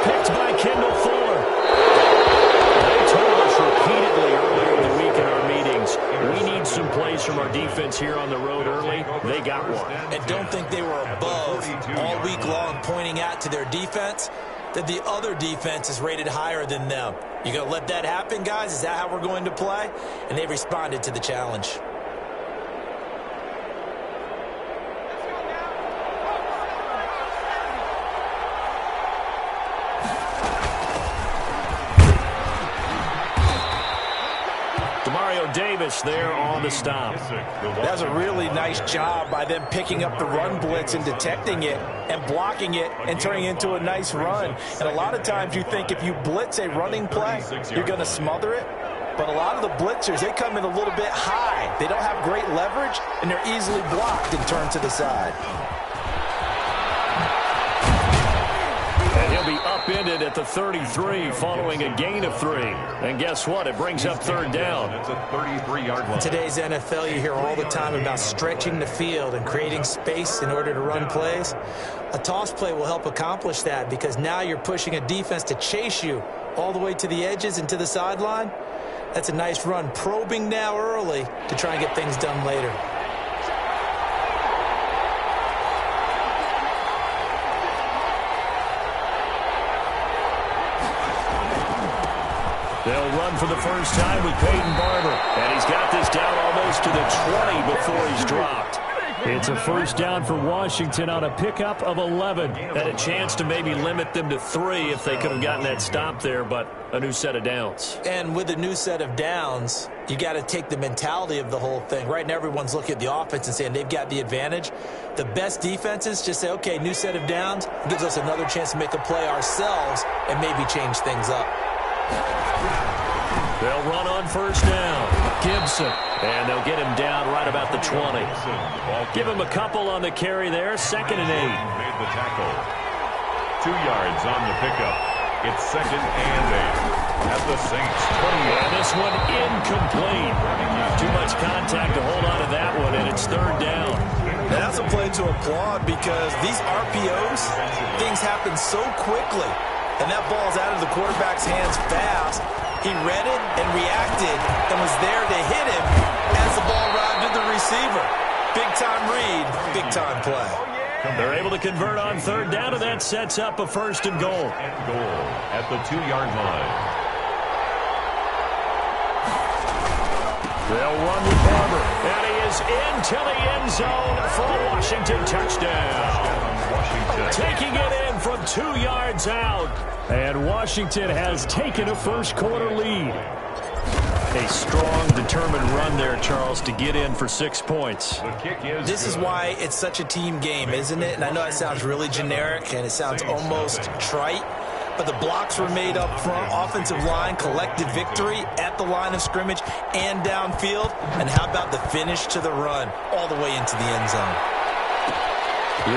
Picked by Kendall Fuller. They told us repeatedly earlier in the week in our meetings, we need some plays from our defense here on the road early. They got one. And don't think they were above all week long pointing out to their defense that the other defense is rated higher than them. You going to let that happen, guys? Is that how we're going to play? And they responded to the challenge. Davis there on the stop. That's a really nice job by them picking up the run blitz and detecting it and blocking it and turning it into a nice run. And a lot of times you think if you blitz a running play, you're going to smother it. But a lot of the blitzers, they come in a little bit high. They don't have great leverage, and they're easily blocked and turned to the side. And he'll to be upended at the 33 following a gain of 3. And guess what? It brings up third down. It's a 33-yard line. In today's NFL, you hear all the time about stretching the field and creating space in order to run plays. A toss play will help accomplish that because now you're pushing a defense to chase you all the way to the edges and to the sideline. That's a nice run. Probing now early to try and get things done later. They'll run for the first time with Peyton Barber. And he's got this down almost to the 20 before he's dropped. It's a first down for Washington on a pickup of 11. Had a chance to maybe limit them to 3 if they could have gotten that stop there, but a new set of downs. And with a new set of downs, you got to take the mentality of the whole thing. Right now, everyone's looking at the offense and saying they've got the advantage. The best defenses just say, okay, new set of downs gives us another chance to make a play ourselves and maybe change things up. They'll run on first down. Gibson. And they'll get him down right about the 20. Give him a couple on the carry there. 2nd and 8. Made the tackle. 2 yards on the pickup. It's 2nd and 8. At the Saints 20. And this one incomplete. Too much contact to hold on to that one, and it's 3rd down. And that's a play to applaud because these RPOs, things happen so quickly. And that ball's out of the quarterback's hands fast. He read it and reacted and was there to hit him as the ball arrived at the receiver. Big-time read, big-time play. They're able to convert on 3rd down, and that sets up a 1st and goal. Goal at the 2-yard line. They'll run with Barber, and he is into the end zone for a Washington touchdown. Taking it in from 2 yards out. And Washington has taken a first-quarter lead. A strong, determined run there, Charles, to get in for 6 points. This is why it's such a team game, isn't it? And I know it sounds really generic and it sounds almost trite, but the blocks were made up front, offensive line, collected victory at the line of scrimmage and downfield. And how about the finish to the run all the way into the end zone?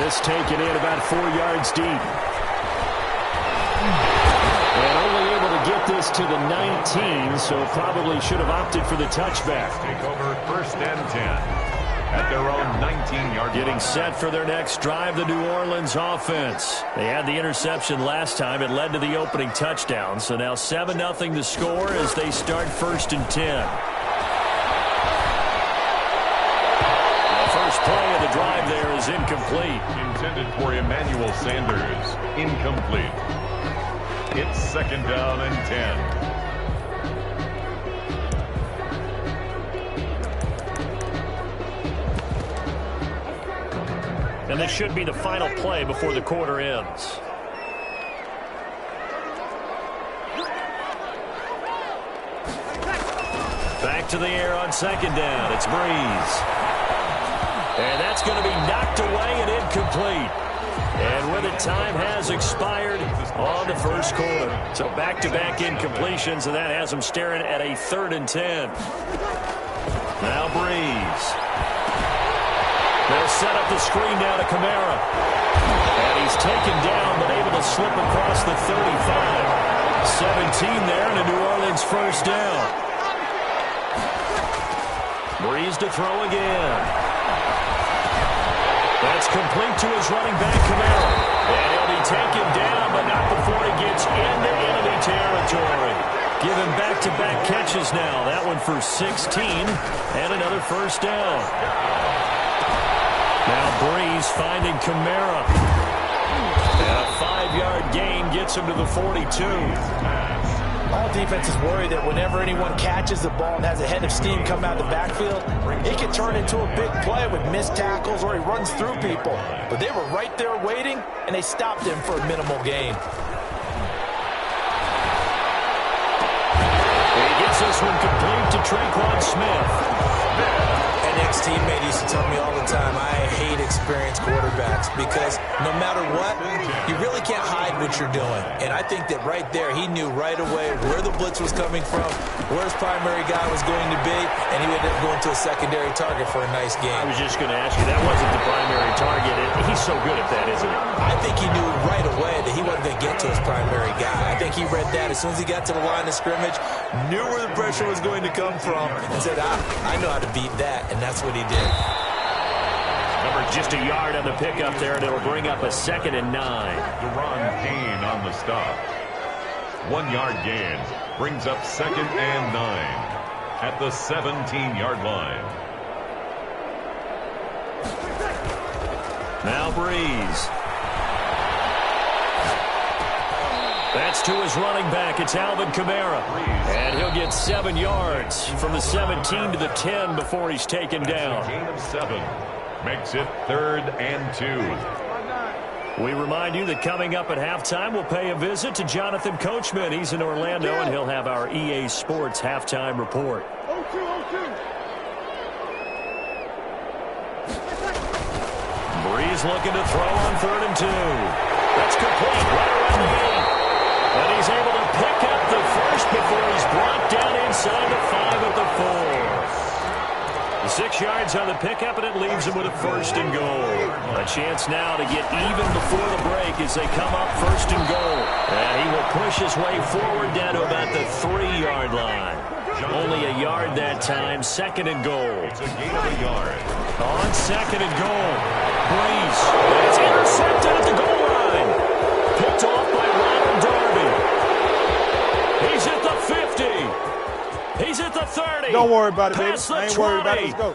This taken in about 4 yards deep. And only able to get this to the 19, so probably should have opted for the touchback. Take over 1st and 10 at their own 19-yard line. Getting set for their next drive, the New Orleans offense. They had the interception last time. It led to the opening touchdown. So now 7-0 to score as they start 1st and 10. First play of the drive there is incomplete. Intended for Emmanuel Sanders. Incomplete. It's 2nd down and 10. And this should be the final play before the quarter ends. Back to the air on 2nd down. It's Breeze. And that's going to be knocked away and incomplete. And with it, time has expired on the first quarter. So back-to-back incompletions, and that has them staring at a 3rd and 10. Now Breeze. They'll set up the screen down to Kamara. And he's taken down, but able to slip across the 35. 17 there, and a New Orleans first down. Breeze to throw again. That's complete to his running back, Kamara. And he'll be taken down, but not before he gets into enemy territory. Give him back-to-back catches now. That one for 16 and another first down. Now Breeze finding Kamara. And a 5-yard gain gets him to the 42. All defenses worry that whenever anyone catches the ball and has a head of steam come out of the backfield, it can turn into a big play with missed tackles or he runs through people. But they were right there waiting, and they stopped him for a minimal gain. He gets this one complete to Traquan Smith. An ex-teammate used to tell me all the time, I hate experienced quarterbacks because no matter what, you really can't hide what you're doing. And I think that right there, he knew right away where the blitz was coming from, where his primary guy was going to be, and he would going to a secondary target for a nice game. I was just going to ask you, that wasn't the primary target. He's so good at that, isn't he? I think he knew right away that he wasn't going to get to his primary guy. I think he read that as soon as he got to the line of scrimmage, knew where the pressure was going to come from, and said, I know how to beat that, and that's what he did. Number just a yard on the pickup there, and it'll bring up a 2nd and 9. Deron Payne on the stop. 1 yard gain brings up 2nd and 9 at the 17-yard line. Now Breeze. That's to his running back. It's Alvin Kamara. And he'll get 7 yards from the 17 to the 10 before he's taken down. Gain of 7 makes it 3rd and 2. We remind you that coming up at halftime, we'll pay a visit to Jonathan Coachman. He's in Orlando, and he'll have our EA Sports halftime report. Breeze looking to throw on 3rd and 2. That's complete right around the 8. And he's able to pick up the first before he's brought down inside the 5 at the 4. 6 yards on the pickup, and it leaves him with a 1st and goal. A chance now to get even before the break as they come up 1st and goal. And he will push his way forward down to about the 3-yard line. Only a yard that time, 2nd and goal. It's a gain of a yard. On 2nd and goal. Breeze. It's intercepted at the goal line. Picked off by Ronald Darby. He's at the 50. He's at the 30. Don't worry about it, baby. I ain't worried about it. Let's go.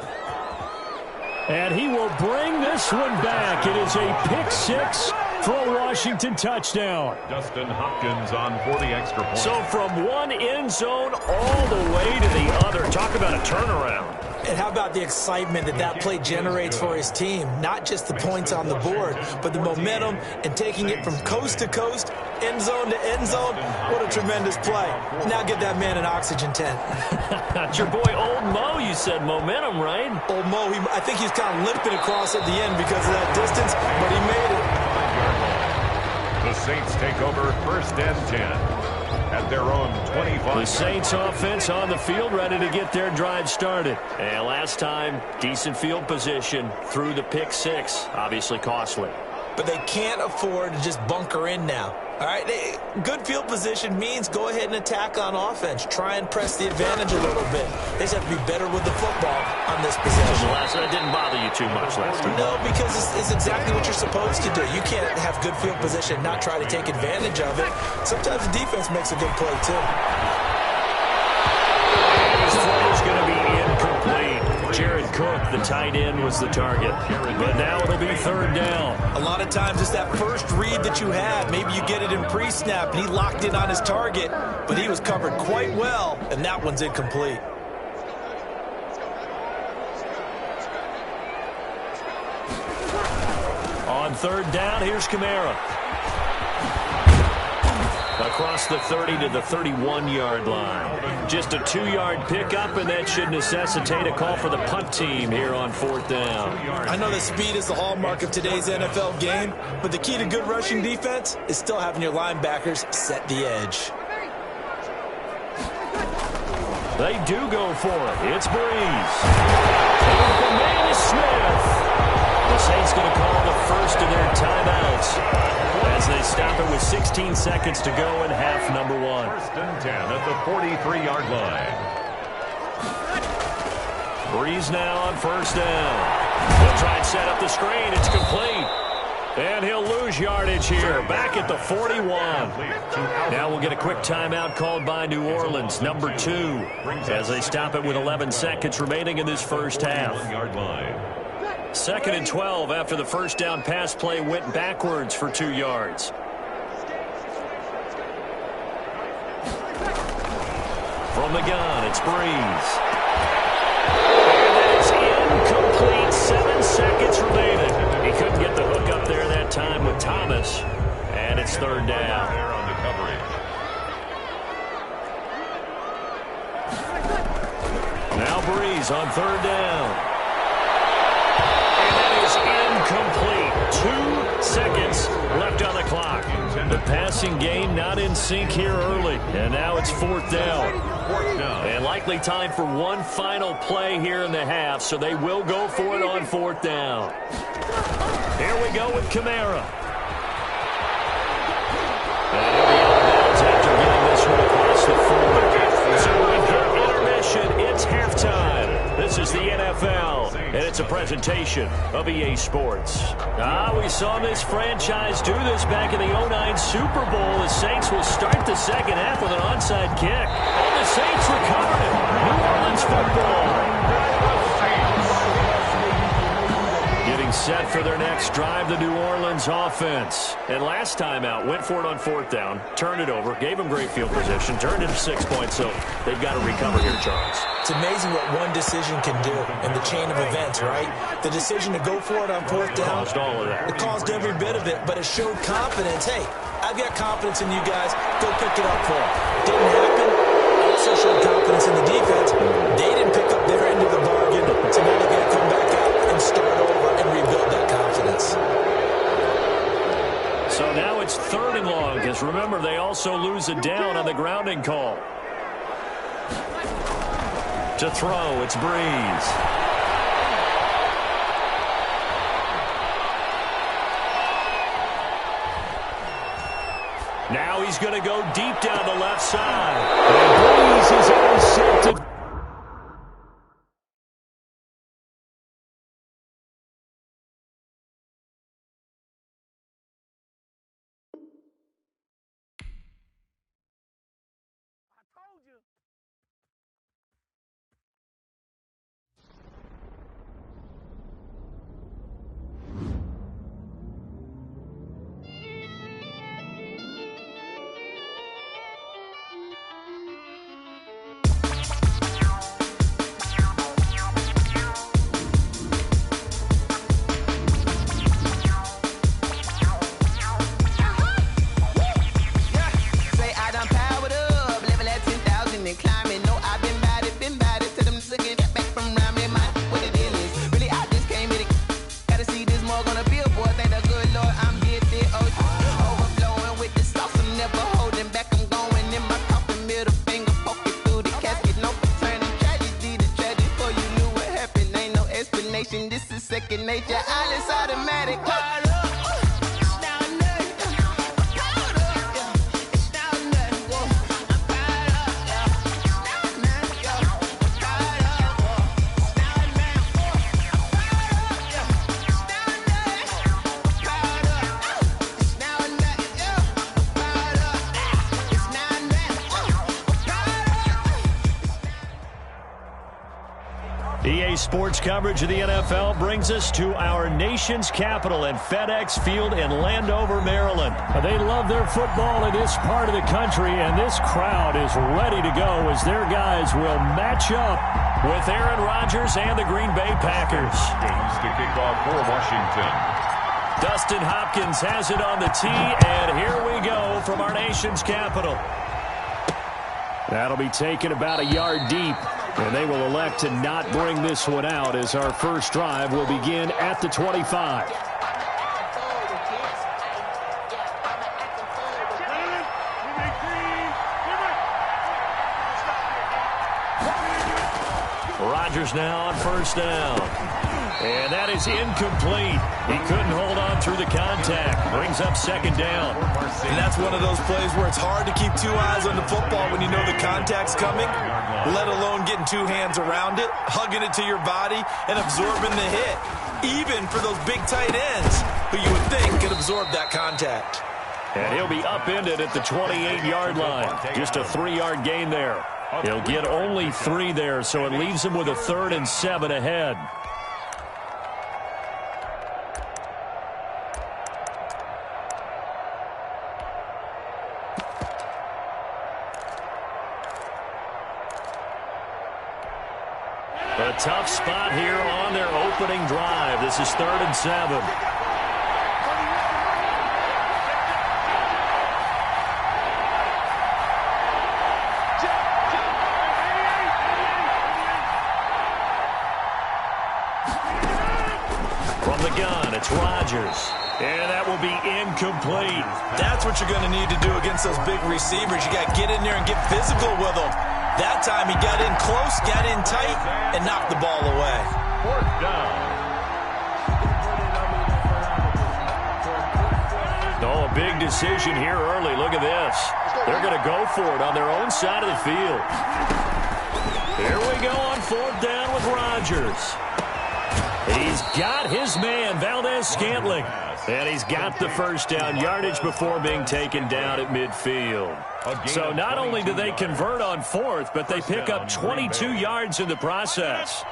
And he will bring this one back. It is a pick 6 for a Washington touchdown. Dustin Hopkins on for the extra point. So from one end zone all the way to the other. Talk about a turnaround. And how about the excitement that play generates for his team? Not just the points on the board, but the momentum and taking it from coast to coast, end zone to end zone. What a tremendous play. Now get that man an oxygen tent. It's your boy Old Mo, you said momentum, right? Old Mo, I think he was kind of limping across at the end because of that distance, but he made it. The Saints take over 1st and 10. At their own 25. The Saints offense on the field, ready to get their drive started. And last time, decent field position through the pick 6. Obviously costly. But they can't afford to just bunker in now. All right, good field position means go ahead and attack on offense. Try and press the advantage a little bit. They just have to be better with the football on this possession. That didn't bother you too much last time. No, because it's exactly what you're supposed to do. You can't have good field position and not try to take advantage of it. Sometimes the defense makes a good play, too. This play is going to be incomplete. Jared Cook, the tight end, was the target. But now it'll be 3rd down. A lot of times it's that first read that you had. Maybe you get it in pre-snap, and he locked in on his target, but he was covered quite well, and that one's incomplete. On 3rd down, here's Kamara. Across the 30 to the 31-yard line. Just a 2-yard pickup, and that should necessitate a call for the punt team here on 4th down. I know that speed is the hallmark of today's NFL game, but the key to good rushing defense is still having your linebackers set the edge. They do go for it. It's Breeze. The man is Smith. The Saints going to call the first of their timeouts as they stop it with 16 seconds to go in half number 1. 1st and 10 at the 43-yard line. Breeze now on 1st down. He'll try and set up the screen. It's complete. And he'll lose yardage here. Back at the 41. Now we'll get a quick timeout called by New Orleans, number 2, as they stop it with 11 seconds remaining in this first half. 1-yard line. 2nd and 12 after the first down pass play went backwards for 2 yards. From the gun, it's Breeze. And it's incomplete. 7 seconds remaining. He couldn't get the hook up there that time with Thomas. And it's 3rd down. There on the coverage. Now Breeze on 3rd down. Incomplete. 2 seconds left on the clock. The passing game not in sync here early. And now it's 4th down. And likely time for one final play here in the half, so they will go for it on 4th down. Here we go with Kamara. And he'll be out of bounds after getting this one across the 40. So we've hit intermission. It's halftime. This is the NFL, and it's a presentation of EA Sports. We saw this franchise do this back in the 2009 Super Bowl. The Saints will start the second half with an onside kick. And the Saints recovered it. New Orleans football. Getting set for their next drive, the New Orleans offense. And last time out, went for it on 4th down, turned it over, gave them great field position, turned it to 6 points, so they've got to recover here, Charles. It's amazing what one decision can do in the chain of events, right? The decision to go for it on 4th down. Caused all of that. It caused every bit of it, but it showed confidence. Hey, I've got confidence in you guys. Go pick it up for them. Didn't happen. Also showed confidence in the defense. They didn't pick up their end of the bargain, so now they're going to come back out and start over and rebuild that confidence. So now it's 3rd and long, because remember, they also lose a down on the grounding call. To throw, it's Breeze. Now he's going to go deep down the left side. And Breeze is intercepted. This is second nature. All is automatic. EA Sports coverage of the NFL brings us to our nation's capital and FedEx Field in Landover, Maryland. They love their football in this part of the country, and this crowd is ready to go as their guys will match up with Aaron Rodgers and the Green Bay Packers. Games to kick off for Washington. Dustin Hopkins has it on the tee, and here we go from our nation's capital. That'll be taken about a yard deep. And they will elect to not bring this one out as our first drive will begin at the 25. Rodgers now on first down. And that is incomplete. He couldn't hold on through the contact. Brings up second down. And that's one of those plays where it's hard to keep 2 eyes on the football when you know the contact's coming, let alone getting 2 hands around it, hugging it to your body, and absorbing the hit. Even for those big tight ends who you would think could absorb that contact. And he'll be upended at the 28-yard line. Just a 3-yard gain there. He'll get only 3 there, so it leaves him with a 3rd and 7 ahead. A tough spot here on their opening drive. This is 3rd and 7. From the gun, it's Rodgers. And that will be incomplete. That's what you're going to need to do against those big receivers. You got to get in there and get physical with them. That time he got in close, got in tight, and knocked the ball away. 4th down. Oh, a big decision here early. Look at this. They're going to go for it on their own side of the field. Here we go on 4th down with Rodgers. He's got his man, Valdez-Scantling. And he's got the first down yardage before being taken down at midfield. So not only do they convert on 4th, but they pick up 22 yards in the process.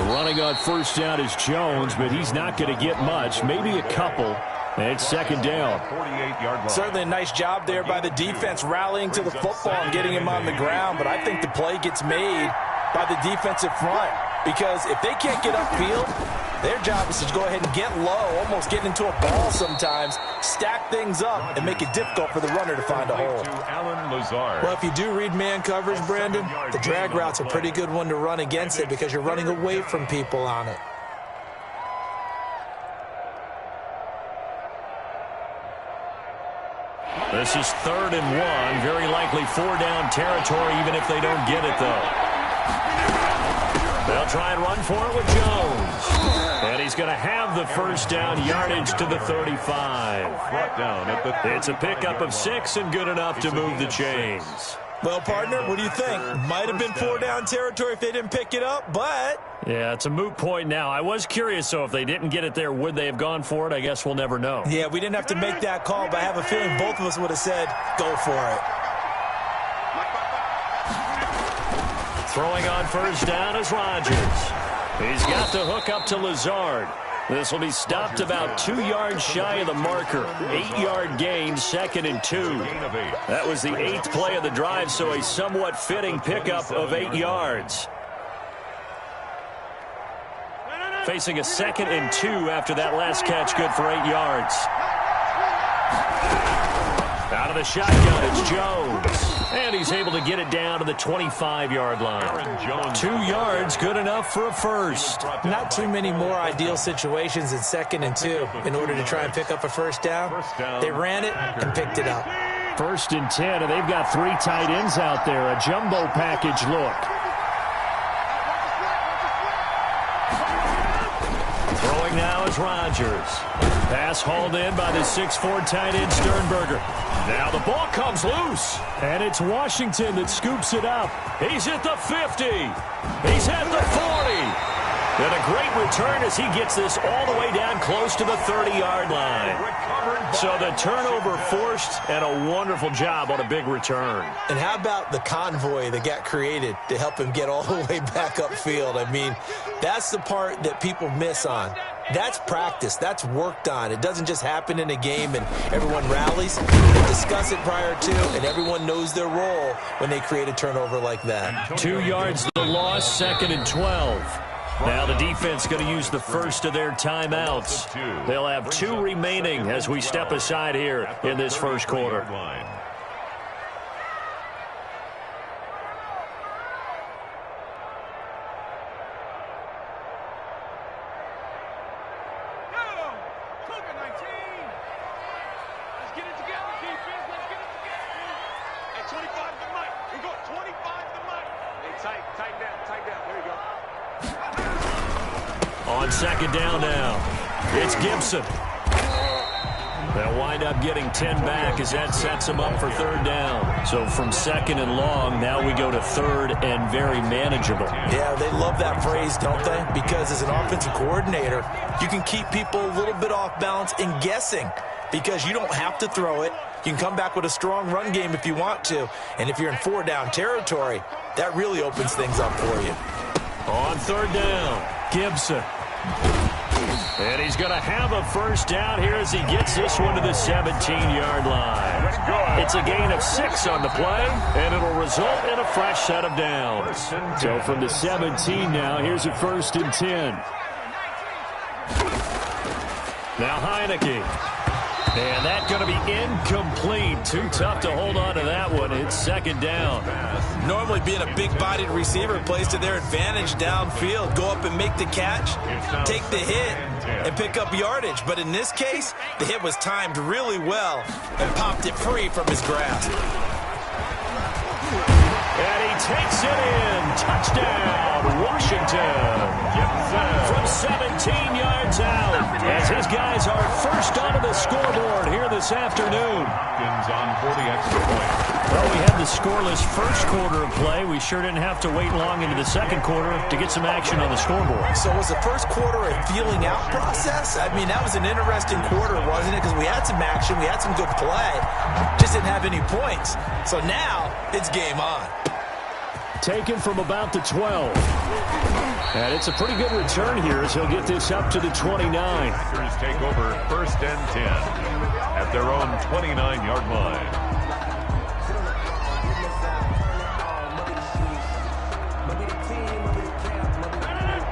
Running on first down is Jones, but he's not going to get much, maybe a couple. And it's 2nd down. 48-yard line. Certainly a nice job there by the defense rallying to the football and getting him on the ground, but I think the play gets made by the defensive front because if they can't get upfield, their job is to go ahead and get low, almost get into a ball sometimes, stack things up, and make it difficult for the runner to find a hole. Well, if you do read man coverage, Brandon, the drag route's a pretty good one to run against it because you're running away from people on it. This is 3rd and 1. Very likely 4-down territory, even if they don't get it, though. They'll try and run for it with Jones. And he's going to have the first down yardage to the 35. Brought down at the It's a pickup of 6 and good enough to move the chains. Well, partner, what do you think? Might have been 4-down territory if they didn't pick it up, but... Yeah, it's a moot point now. I was curious, so if they didn't get it there, would they have gone for it? I guess we'll never know. Yeah, we didn't have to make that call, but I have a feeling both of us would have said, go for it. Throwing on first down is Rodgers. He's got the hook up to Lazard. This will be stopped about 2 yards shy of the marker. 8-yard gain, 2nd and 2. That was the 8th play of the drive, so a somewhat fitting pickup of 8 yards. Facing a 2nd and 2 after that last catch, good for 8 yards. Out of the shotgun, it's Jones. And he's able to get it down to the 25-yard line. 2 yards, good enough for a first. Not too many more ideal situations in 2nd and 2 in order to try and pick up a first down. They ran it and picked it up. 1st and 10, and they've got 3 tight ends out there. A jumbo package look. Throwing now is Rodgers. Pass hauled in by the 6'4" tight end Sternberger. Now the ball comes loose, and it's Washington that scoops it up. He's at the 50. He's at the 40. And a great return as he gets this all the way down close to the 30-yard line. So the turnover forced, and a wonderful job on a big return. And how about the convoy that got created to help him get all the way back upfield? I mean, that's the part that people miss on. That's practice. That's worked on. It doesn't just happen in a game and everyone rallies. They discuss it prior to, and everyone knows their role when they create a turnover like that. 2 yards the loss, 2nd and 12. Now the defense going to use the first of their timeouts. They'll have 2 remaining as we step aside here in this first quarter. On 2nd down now, it's Gibson. They'll wind up getting 10 back as that sets them up for 3rd down. So from 2nd and long, now we go to 3rd and very manageable. Yeah, they love that phrase, don't they? Because as an offensive coordinator, you can keep people a little bit off balance and guessing because you don't have to throw it. You can come back with a strong run game if you want to. And if you're in 4-down territory, that really opens things up for you. On 3rd down, Gibson. And he's going to have a first down here as he gets this one to the 17-yard line. It's a gain of 6 on the play, and it'll result in a fresh set of downs. So from the 17 now, here's a 1st and 10. Now Heineke. And that's going to be incomplete. Too tough to hold on to that one. It's second down. Normally being a big-bodied receiver plays to their advantage downfield. Go up and make the catch, take the hit, and pick up yardage. But in this case, the hit was timed really well and popped it free from his grasp. And he takes it in. Touchdown, Washington. From 17 yards out, as his guys are first onto the scoreboard here this afternoon. On for the extra point. Well, we had the scoreless first quarter of play. We sure didn't have to wait long into the second quarter to get some action on the scoreboard. So was the first quarter a feeling out process? I mean, that was an interesting quarter, wasn't it? Because we had some action, we had some good play, just didn't have any points. So now it's game on. Taken from about the 12. And it's a pretty good return here as he'll get this up to the 29. Packers take over first and 10 at their own 29-yard line.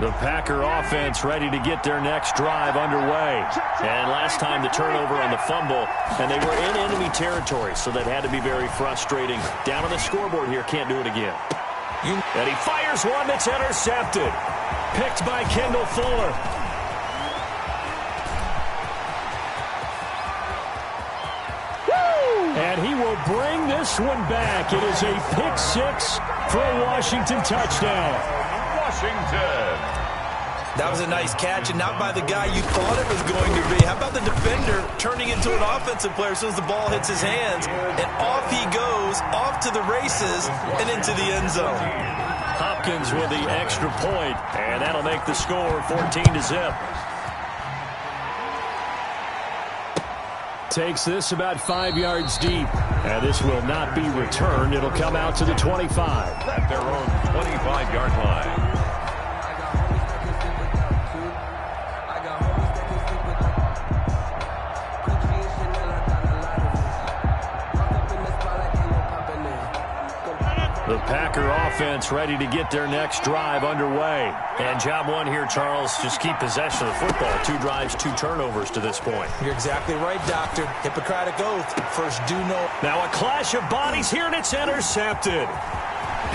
The Packer offense ready to get their next drive underway. And last time the turnover on the fumble, and they were in enemy territory, so that had to be very frustrating. Down on the scoreboard here, can't do it again. And he fires one that's intercepted. Picked by Kendall Fuller. And he will bring this one back. It is a pick six for a Washington touchdown. Washington. That was a nice catch, and not by the guy you thought it was going to be. How about the defender turning into an offensive player as soon as the ball hits his hands, and off he goes, off to the races, and into the end zone. Hopkins with the extra point, and that'll make the score 14-0. Takes this about 5 yards deep, and this will not be returned. It'll come out to the 25. At their own 25-yard line. The Packer offense ready to get their next drive underway. And job one here, Charles, just keep possession of the football. 2 drives, 2 turnovers to this point. You're exactly right, Doctor. Hippocratic oath. First do no. Now a clash of bodies here, and it's intercepted.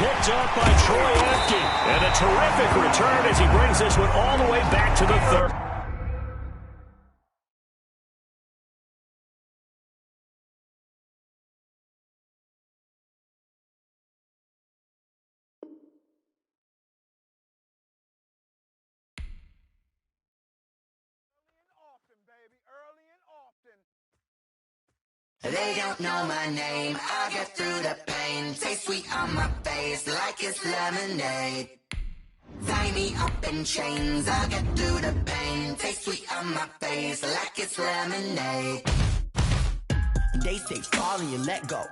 Picked up by Troy Apke. And a terrific return as he brings this one all the way back to the 30. They don't know my name, I get through the pain. Taste sweet on my face like it's lemonade. Tie me up in chains, I get through the pain. Taste sweet on my face like it's lemonade. They say fall and you let go,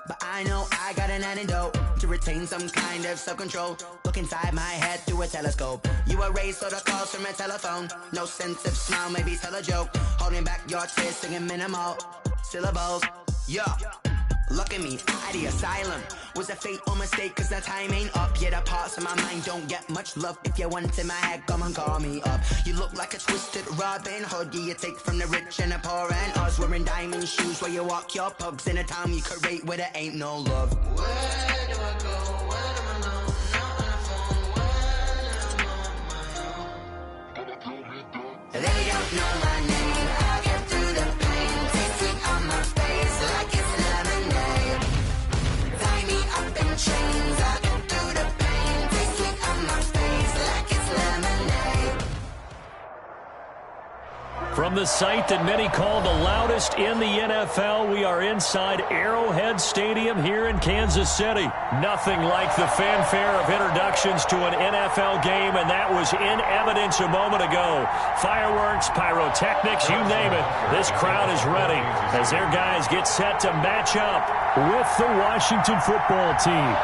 but I know I got an antidote to retain some kind of self-control. Look inside my head through a telescope. You erase all the calls from a telephone. No sense of smile, maybe tell a joke. Holding back your tears, singing minimal syllables. Yo, look at me, out the asylum. Was a fate or mistake, cause the time ain't up. Yet the parts of my mind don't get much love. If you want in my head, come and call me up. You look like a twisted Robin Hood. You take from the rich and the poor and us. Wearing diamond shoes where you walk your pugs. In a town you create where there ain't no love. Where do I go? Where do I know? Not on the phone. When I'm on my own. They don't know my name. I get through the pain. Taste sweet on my face like it's lemonade. Tie me up in chains. I get through the pain. Taste sweet on my face like it's lemonade. From the site that many call the loudest in the NFL, we are inside Arrowhead Stadium here in Kansas City. Nothing like the fanfare of introductions to an NFL game, and that was in evidence a moment ago. Fireworks, pyrotechnics, you name it. This crowd is ready as their guys get set to match up with the Washington football team.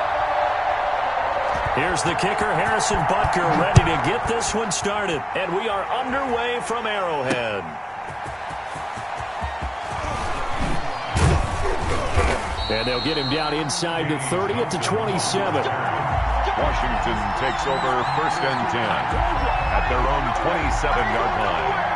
Here's the kicker, Harrison Butker, ready to get this one started. And we are underway from Arrowhead. And they'll get him down inside the 30 at the 27. Washington takes over first and 10 at their own 27-yard line.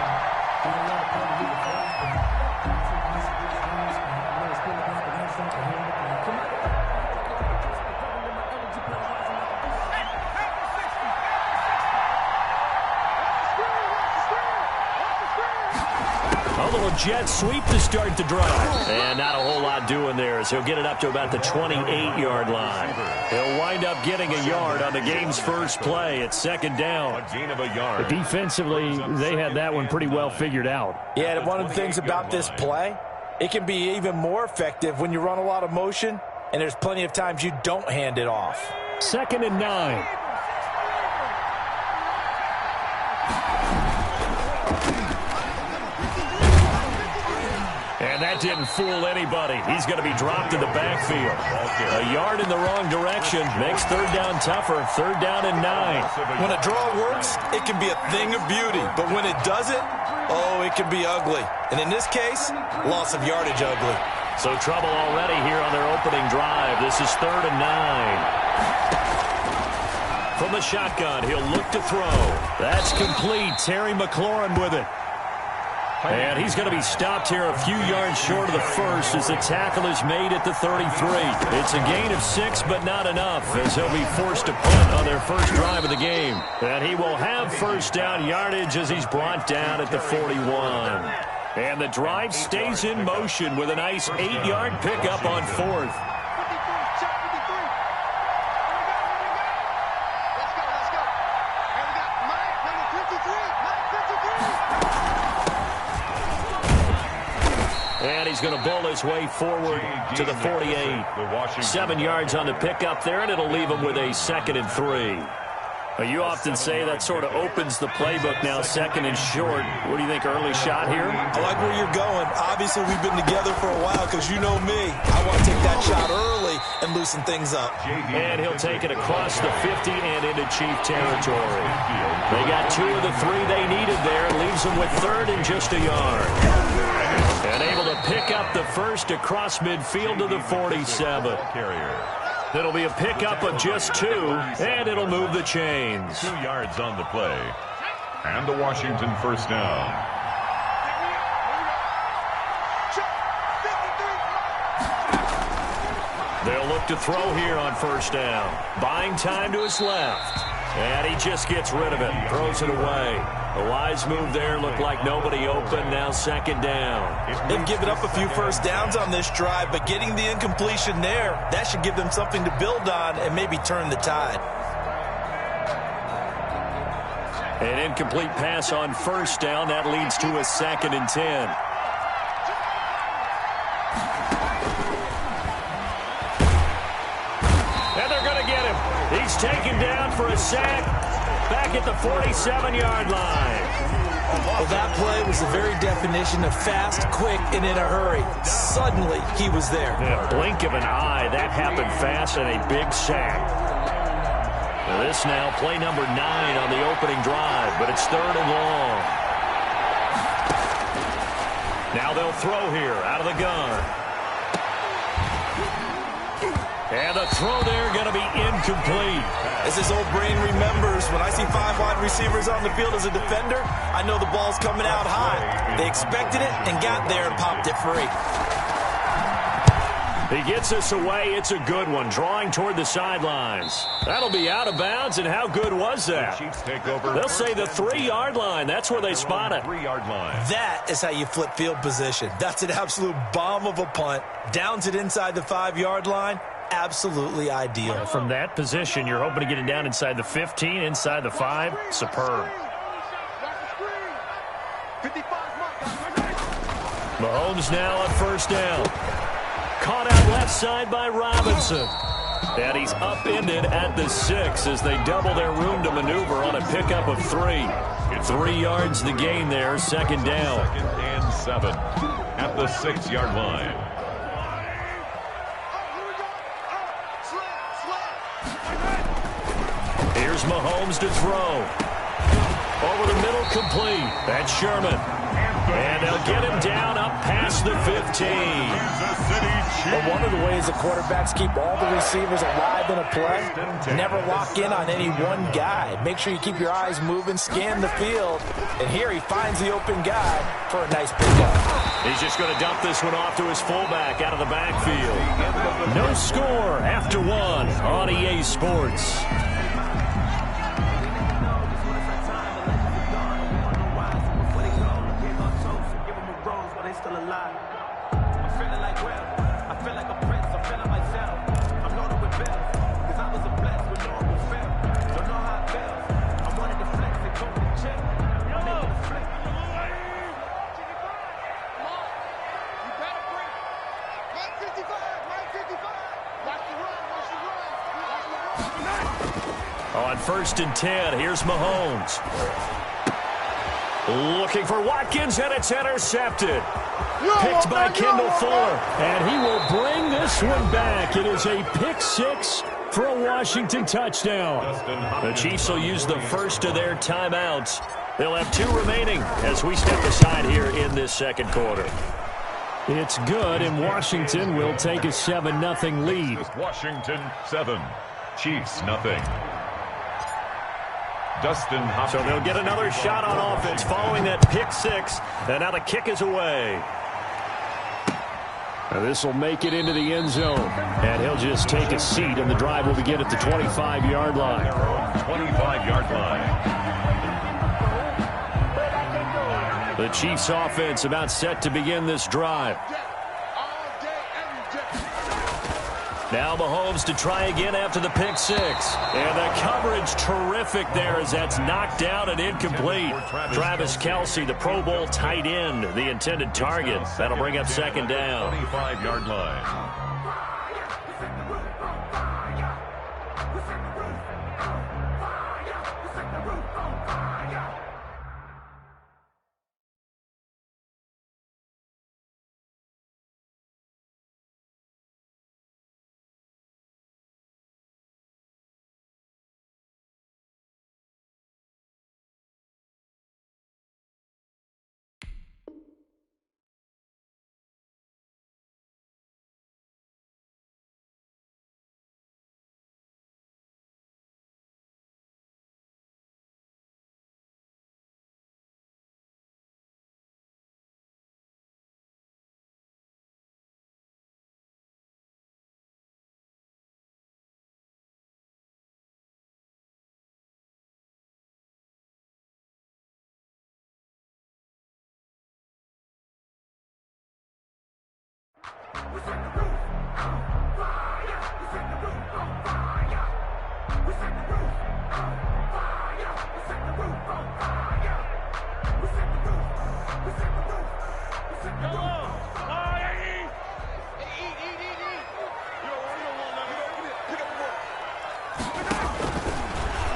jet sweep to start the drive. And not a whole lot doing there as he'll get it up to about the 28-yard line. He'll wind up getting a yard on the game's first play. It's second down. A gain of a yard. Defensively, they had that one pretty well figured out. Yeah, and one of the things about this play, it can be even more effective when you run a lot of motion, and there's plenty of times you don't hand it off. 2nd and 9. And that didn't fool anybody. He's going to be dropped in the backfield. A yard in the wrong direction makes third down tougher. 3rd down and 9. When a draw works, it can be a thing of beauty. But when it doesn't, oh, it can be ugly. And in this case, loss of yardage ugly. So trouble already here on their opening drive. This is 3rd and 9. From the shotgun, he'll look to throw. That's complete. Terry McLaurin with it. And he's going to be stopped here a few yards short of the first as the tackle is made at the 33. It's a gain of 6, but not enough as he'll be forced to punt on their first drive of the game. And he will have first down yardage as he's brought down at the 41. And the drive stays in motion with a nice 8-yard pickup on 4th. And he's going to bull his way forward to the 48. 7 yards on the pickup there, and it'll leave him with a 2nd and 3. Well, you often say that sort of opens the playbook now, 2nd and short. What do you think, early shot here? I like where you're going. Obviously, we've been together for a while because you know me. I want to take that shot early and loosen things up. And he'll take it across the 50 and into Chief territory. They got 2 of the 3 they needed there. Leaves them with 3rd and just a yard. And able to pick up the first across midfield to the 47. It'll be a pickup of just 2, and it'll move the chains. 2 yards on the play. And the Washington first down. They'll look to throw here on first down. Buying time to his left. And he just gets rid of it. Throws it away. A wise move there. Looked like nobody open. Now 2nd down. They've given up a few first downs on this drive, but getting the incompletion there, that should give them something to build on and maybe turn the tide. An incomplete pass on first down. That leads to a 2nd and 10. And they're going to get him. He's taken down for a sack back at the 47-yard line. Well, that play was the very definition of fast, quick, and in a hurry. Suddenly, he was there. In a blink of an eye, that happened fast and a big sack. Now this now, play number 9 on the opening drive, but it's 3rd and long. Now they'll throw here out of the gun. And the throw there going to be incomplete. As his old brain remembers, when I see 5 wide receivers on the field as a defender, I know the ball's coming out high. They expected it and got there and popped it free. He gets us away. It's a good one, drawing toward the sidelines. That'll be out of bounds, and how good was that? They'll say the 3-yard line. That's where they spot it. 3-yard line. That is how you flip field position. That's an absolute bomb of a punt. Downs it inside the 5-yard line. Absolutely ideal. From that position, you're hoping to get it down inside the 15, inside the 5. Superb. Mahomes now on first down. Caught out left side by Robinson. And he's upended at the 6 as they double their room to maneuver on a pickup of 3. 3 yards the gain there, 2nd down. 2nd and 7 at the 6-yard line. Here's Mahomes to throw. Over the middle, complete. That's Sherman. And they'll get him down up past the 15. But one of the ways the quarterbacks keep all the receivers alive in a play, never lock in on any one guy. Make sure you keep your eyes moving, scan the field. And here he finds the open guy for a nice pickup. He's just going to dump this one off to his fullback out of the backfield. No score after 1 on EA Sports. still alive. I'm feeling like Will. I feel like a prince. I'm feeling myself. I'm loaded with bills. Cause I was a blessed with no one will fail. Don't know how it feels. I wanted to flex and go to the gym. I'm making a flip. You better bring it. Mike 55. Mike 55. Watch the run. Watch the run. Watch the run. On 1st and 10, here's Mahomes. Looking for Watkins, and it's intercepted. Picked by Kendall Fuller. And he will bring this one back. It is a pick 6 for a Washington touchdown. The Chiefs will use the first of their timeouts. They'll have 2 remaining as we step aside here in this second quarter. It's good, and Washington will take a 7-0 lead. Washington 7, Chiefs nothing. Dustin Hopkins. So they'll get another shot on offense following that pick 6. And now the kick is away. This will make it into the end zone. And he'll just take a seat, and the drive will begin at the 25-yard line. 25-yard line. The Chiefs offense about set to begin this drive. Now Mahomes to try again after the pick 6. And the coverage terrific there as that's knocked down and incomplete. Travis Kelce, the Pro Bowl tight end, the intended target. That'll bring up second down. 25-yard line.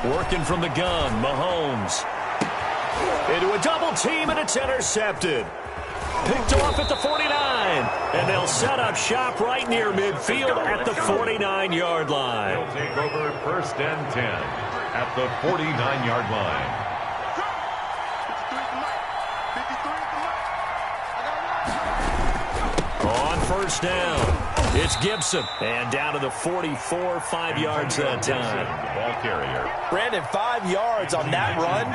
Working from the gun, Mahomes. Into a double team, and it's intercepted. Picked off at the 49. And they'll set up shop right near midfield at the 49-yard line. They'll take over 1st and 10 at the 49-yard line. On 1st down, it's Gibson. And down to the 44, 5 yards that time. Ball carrier. Brandon, 5 yards on that run.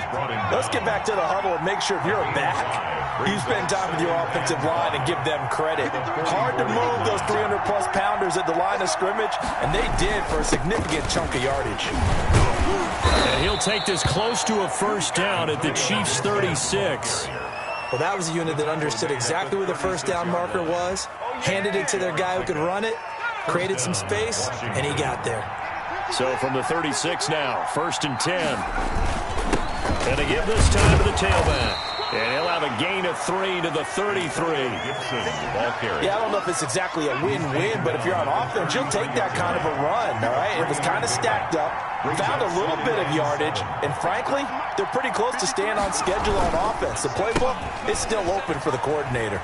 Let's get back to the huddle and make sure if you're a back, you spend time with your offensive line and give them credit. Hard to move those 300-plus pounders at the line of scrimmage, and they did for a significant chunk of yardage. And he'll take this close to a 1st down at the Chiefs' 36. Well, that was a unit that understood exactly where the 1st down marker was, handed it to their guy who could run it, created some space, and he got there. So from the 36 now, 1st and 10. And they give this time to the tailback. And he'll have a gain of 3 to the 33. Ball carrier. Yeah, I don't know if it's exactly a win-win, but if you're on offense, you'll take that kind of a run, all right? It was kind of stacked up, found a little bit of yardage, and frankly, they're pretty close to staying on schedule on offense. The playbook is still open for the coordinator.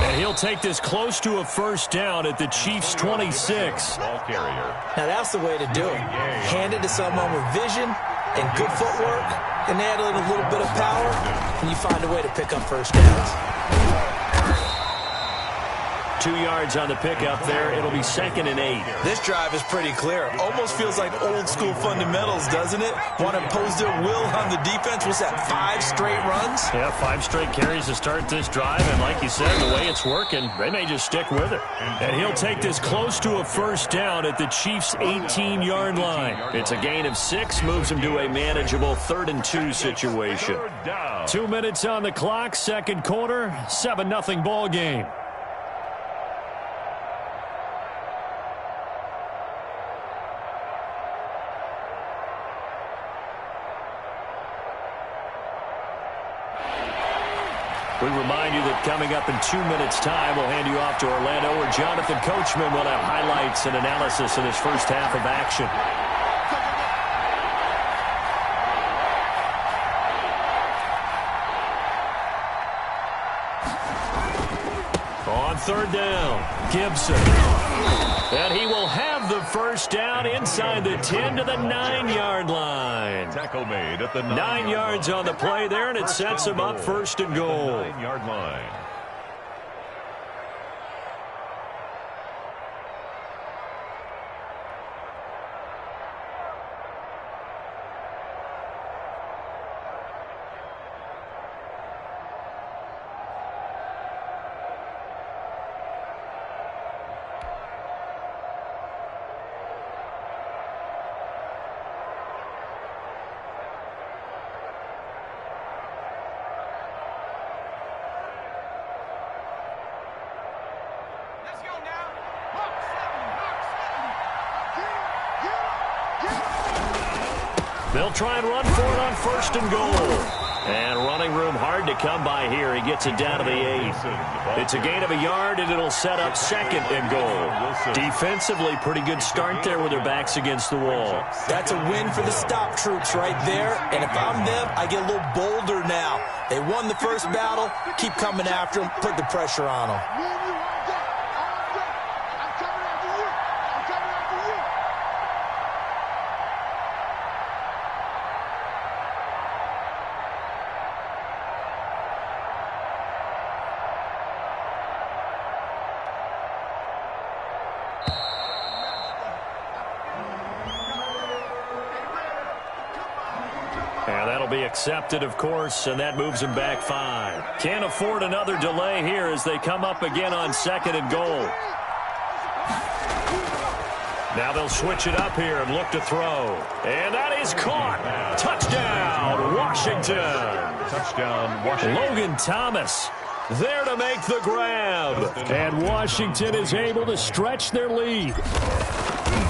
And he'll take this close to a 1st down at the Chiefs' 26. Ball carrier. Now, that's the way to do it. Hand it to someone with vision and good footwork, and add in a little bit of power, and you find a way to pick up 1st downs. 2 yards on the pickup there. It'll be 2nd and 8. This drive is pretty clear. Almost feels like old school fundamentals, doesn't it? Want to impose their will on the defense. What's that, 5 straight runs? Yeah, 5 straight carries to start this drive. And like you said, the way it's working, they may just stick with it. And he'll take this close to a first down at the Chiefs' 18-yard line. It's a gain of 6, moves him to a manageable 3rd and 2 situation. 2 minutes on the clock, second quarter, 7-0 ball game. We remind you that coming up in 2 minutes' time, we'll hand you off to Orlando, where Jonathan Coachman will have highlights and analysis of this first half of action. On 3rd down, Gibson. And he will have the first down inside the 10 to the 9-yard line. Tackle made at the 9 yards on the play there, and it sets him up 1st and goal. 9-yard line. They'll try and run for it on 1st and goal. And running room hard to come by here. He gets it down to the 8. It's a gain of a yard, and it'll set up 2nd and goal. Defensively, pretty good start there with their backs against the wall. That's a win for the stop troops right there. And if I'm them, I get a little bolder now. They won the first battle. Keep coming after them. Put the pressure on them. And that'll be accepted, of course, and that moves him back 5. Can't afford another delay here as they come up again on 2nd and goal. Now they'll switch it up here and look to throw. And that is caught. Touchdown, Washington. Touchdown, Washington. Logan Thomas there to make the grab. And Washington is able to stretch their lead.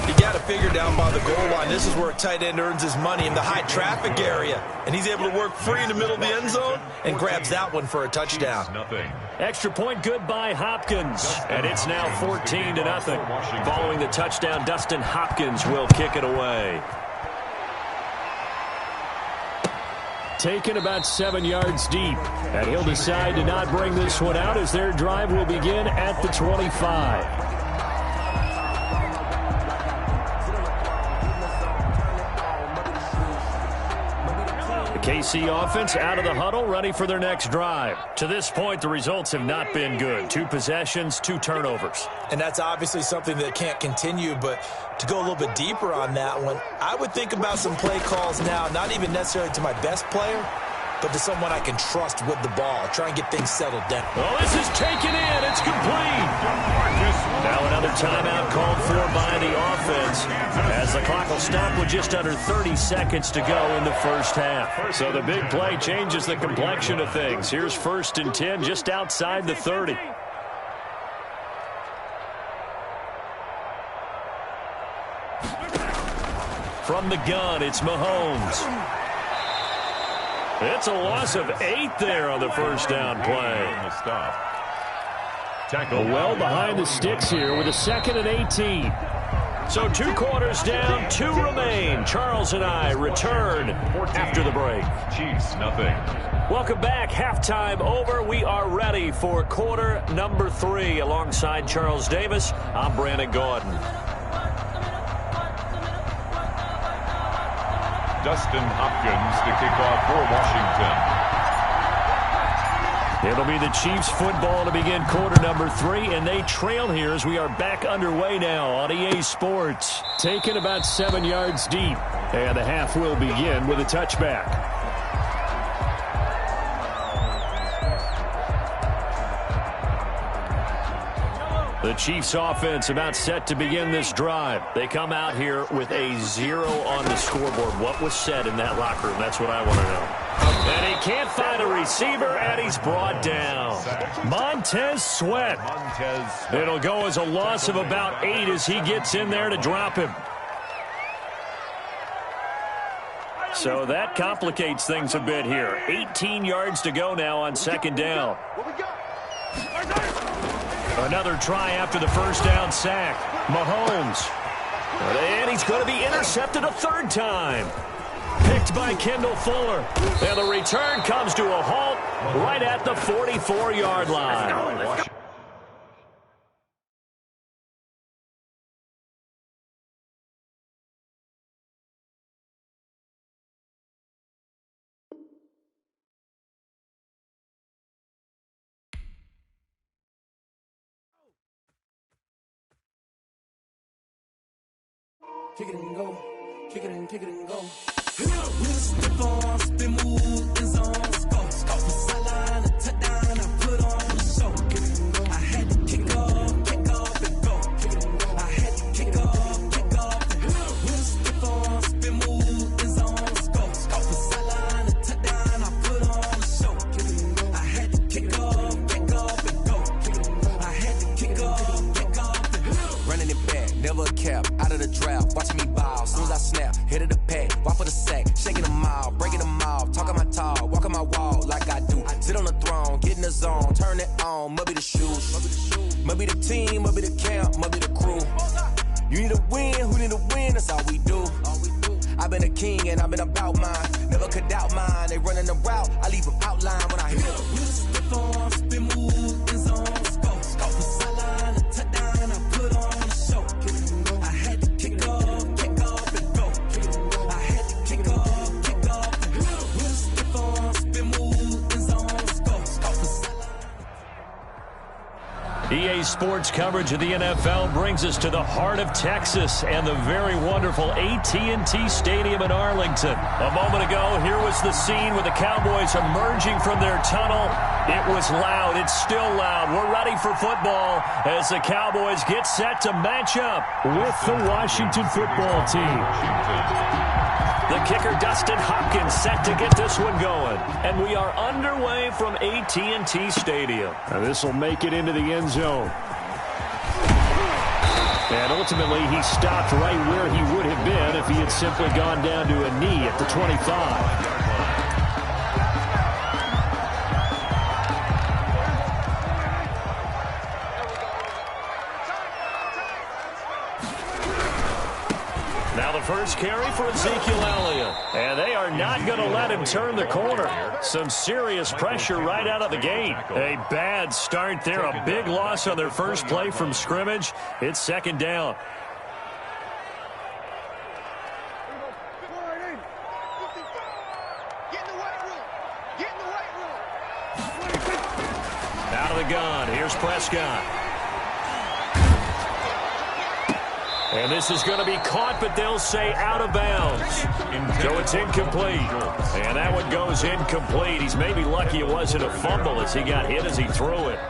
You got to figure down by the goal line. This is where a tight end earns his money, in the high traffic area. And he's able to work free in the middle of the end zone and grabs that one for a touchdown. Extra point good by Hopkins. And it's now 14-0. Following the touchdown, Dustin Hopkins will kick it away. Taken about 7 yards deep. And he'll decide to not bring this one out as their drive will begin at the 25. KC offense out of the huddle, ready for their next drive. To this point, the results have not been good. 2 possessions, 2 turnovers. And that's obviously something that can't continue, but to go a little bit deeper on that one, I would think about some play calls now, not even necessarily to my best player, but to someone I can trust with the ball. Try and get things settled down. Oh, this is taken in. It's complete. Now another timeout called for by the offense as the clock will stop with just under 30 seconds to go in the first half. So the big play changes the complexion of things. Here's 1st and 10 just outside the 30. From the gun, it's Mahomes. It's a loss of 8 there on the first down play. Tackle well behind the sticks here with a 2nd and 18. So 2 quarters down, 2 remain. Charles and I return after the break. Chiefs, nothing. Welcome back. Halftime over. We are ready for quarter number 3. Alongside Charles Davis, I'm Brandon Gordon. Dustin Hopkins to kick off for Washington. It'll be the Chiefs football to begin quarter number 3, and they trail here as we are back underway now on EA Sports. Taken about 7 yards deep, and the half will begin with a touchback. The Chiefs offense about set to begin this drive. They come out here with a 0 on the scoreboard. What was said in that locker room? That's what I want to know. And he can't find a receiver, and he's brought down. Montez Sweat. It'll go as a loss of about 8 as he gets in there to drop him. So that complicates things a bit here. 18 yards to go now on second down. Another try after the first down sack. Mahomes. And he's going to be intercepted a third time. Picked by Kendall Fuller. And the return comes to a halt right at the 44-yard line. Kick it and go. Kick it and go. With a stiff arm, spin move, in zone, score. Score for sideline, a touchdown, I put on the show. I had to kick off and go. I had to kick off and go. With a stiff arm, spin move, in zone, score. Score for sideline, a touchdown, I put on the show. I had to kick off and go. I had to kick off and go. Running it back, never a cap, out of the draft, watching me ball, soon as I snap, hit of the pack, walk for the sack, shaking them out, breaking them off, talking my talk, walking my wall like I do, sit on the throne, get in the zone, turn it on, must be the shoes, must be the team, must be the camp, must be the crew, you need a win, who need a win, that's all we do, I've been a king and I've been about mine, never could doubt mine, they running the route, I leave them outline when I hit them. With a stiff arm, spin move, in zone, score for sideline, a touchdown, I put on the show. I had to kick off and go. I had to kick off and go. With a stiff arm, spin move, in zone, score for sideline. EA Sports coverage of the NFL brings us to the heart of Texas and the very wonderful AT&T Stadium in Arlington. A moment ago, here was the scene with the Cowboys emerging from their tunnel. It was loud. It's still loud. We're ready for football as the Cowboys get set to match up with the Washington football team. The kicker, Dustin Hopkins, set to get this one going. And we are underway from AT&T Stadium. Now this will make it into the end zone. And ultimately, he stopped right where he would have been if he had simply gone down to a knee at the 25. First carry for Ezekiel Elliott. And they are not going to let him turn the corner. Some serious pressure right out of the gate. A bad start there. A big loss on their first play from scrimmage. It's second down. Out of the gun. Here's Prescott. And this is going to be caught, but they'll say out of bounds. So it's incomplete. And that one goes incomplete. He's maybe lucky it wasn't a fumble as he got hit as he threw it.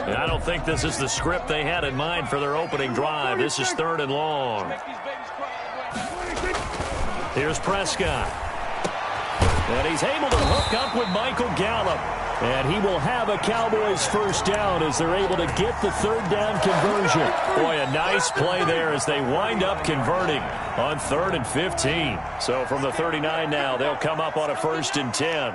And I don't think this is the script they had in mind for their opening drive. This is third and long. Here's Prescott. And he's able to hook up with Michael Gallup. And he will have a Cowboys first down as they're able to get the third down conversion. Boy, a nice play there as they wind up converting on 3rd and 15. So from the 39 now, they'll come up on a 1st and 10.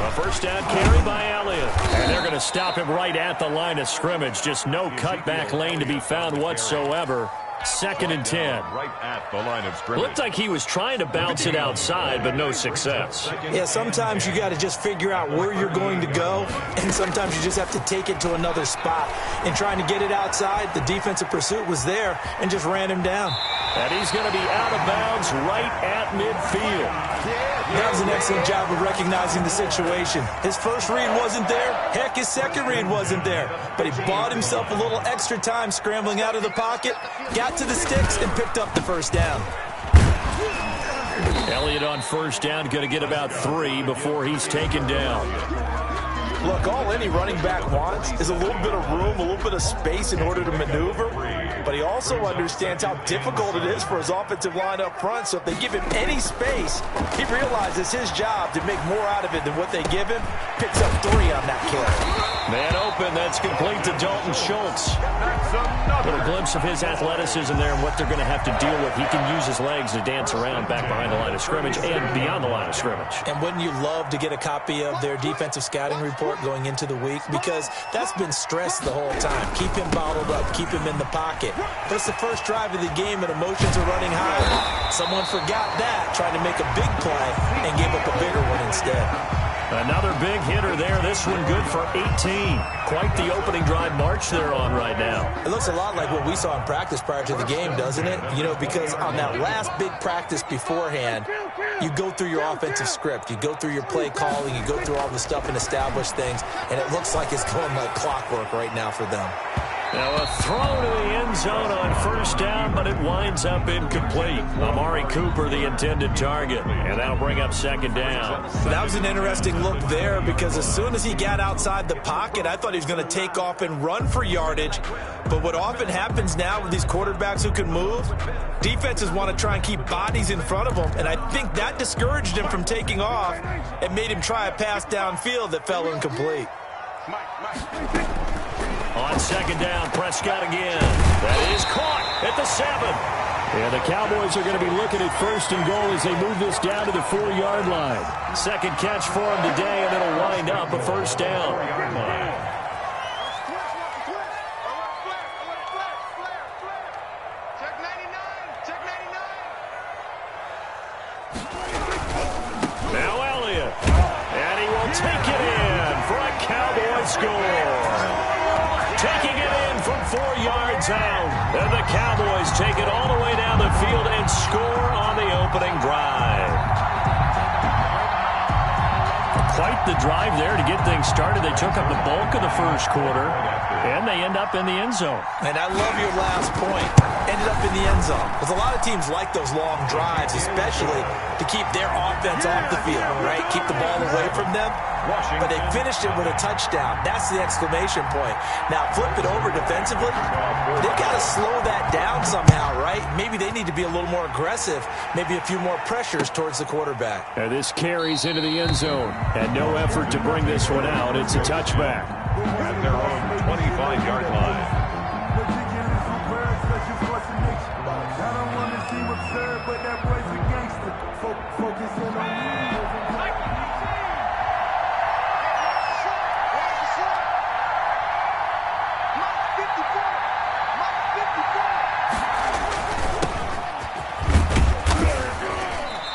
A first down carry by Elliott. And they're going to stop him right at the line of scrimmage. Just no cutback lane to be found whatsoever. 2nd and 10. Right at the line of scrimmage. Looked like he was trying to bounce it outside, but no success. Yeah, sometimes you got to just figure out where you're going to go, and sometimes you just have to take it to another spot. And trying to get it outside, the defensive pursuit was there and just ran him down. And he's going to be out of bounds right at midfield. That was an excellent job of recognizing the situation. His first read wasn't there. Heck, his second read wasn't there. But he bought himself a little extra time scrambling out of the pocket, got to the sticks, and picked up the first down. Elliott on first down, going to get about 3 before he's taken down. Look, all any running back wants is a little bit of room, a little bit of space in order to maneuver. But he also understands how difficult it is for his offensive line up front. So if they give him any space, he realizes his job to make more out of it than what they give him. Picks up 3 on that carry. Man open, that's complete to Dalton Schultz. A little glimpse of his athleticism there and what they're going to have to deal with. He can use his legs to dance around back behind the line of scrimmage and beyond the line of scrimmage. And wouldn't you love to get a copy of their defensive scouting report going into the week? Because that's been stressed the whole time. Keep him bottled up, keep him in the pocket. But it's the first drive of the game and emotions are running high. Someone forgot that, trying to make a big play and gave up a bigger one instead. Another big hitter there. This one good for 18. Quite the opening drive march they're on right now. It looks a lot like what we saw in practice prior to the game, doesn't it? You know, because on that last big practice beforehand, you go through your offensive script. You go through your play calling. You go through all the stuff and establish things. And it looks like it's going like clockwork right now for them. Now a throw to the end zone on first down, but it winds up incomplete. Amari Cooper, the intended target, and that'll bring up second down. That was an interesting look there because as soon as he got outside the pocket, I thought he was going to take off and run for yardage. But what often happens now with these quarterbacks who can move, defenses want to try and keep bodies in front of them, and I think that discouraged him from taking off and made him try a pass downfield that fell incomplete. On second down, Prescott again. That is caught at the 7. And the Cowboys are going to be looking at first and goal as they move this down to the 4-yard line. Second catch for him today, and it'll wind up a first down. Now Elliott. And he will take it in for a Cowboy score. Taking it in from 4 yards out. And the Cowboys take it all the way down the field and score on the opening drive. Quite the drive there to get things started. They took up the bulk of the first quarter, and they end up in the end zone. And I love your last point. Ended up in the end zone. Because a lot of teams like those long drives, especially to keep their offense off the field, right? Keep the ball away from them. But they finished it with a touchdown. That's the exclamation point. Now, flip it over defensively. They've got to slow that down somehow, right? Maybe they need to be a little more aggressive. Maybe a few more pressures towards the quarterback. And this carries into the end zone. And no effort to bring this one out. It's a touchback. At their own 25-yard line. I don't want to seem absurd, but that boy's a gangster. Focusing on you.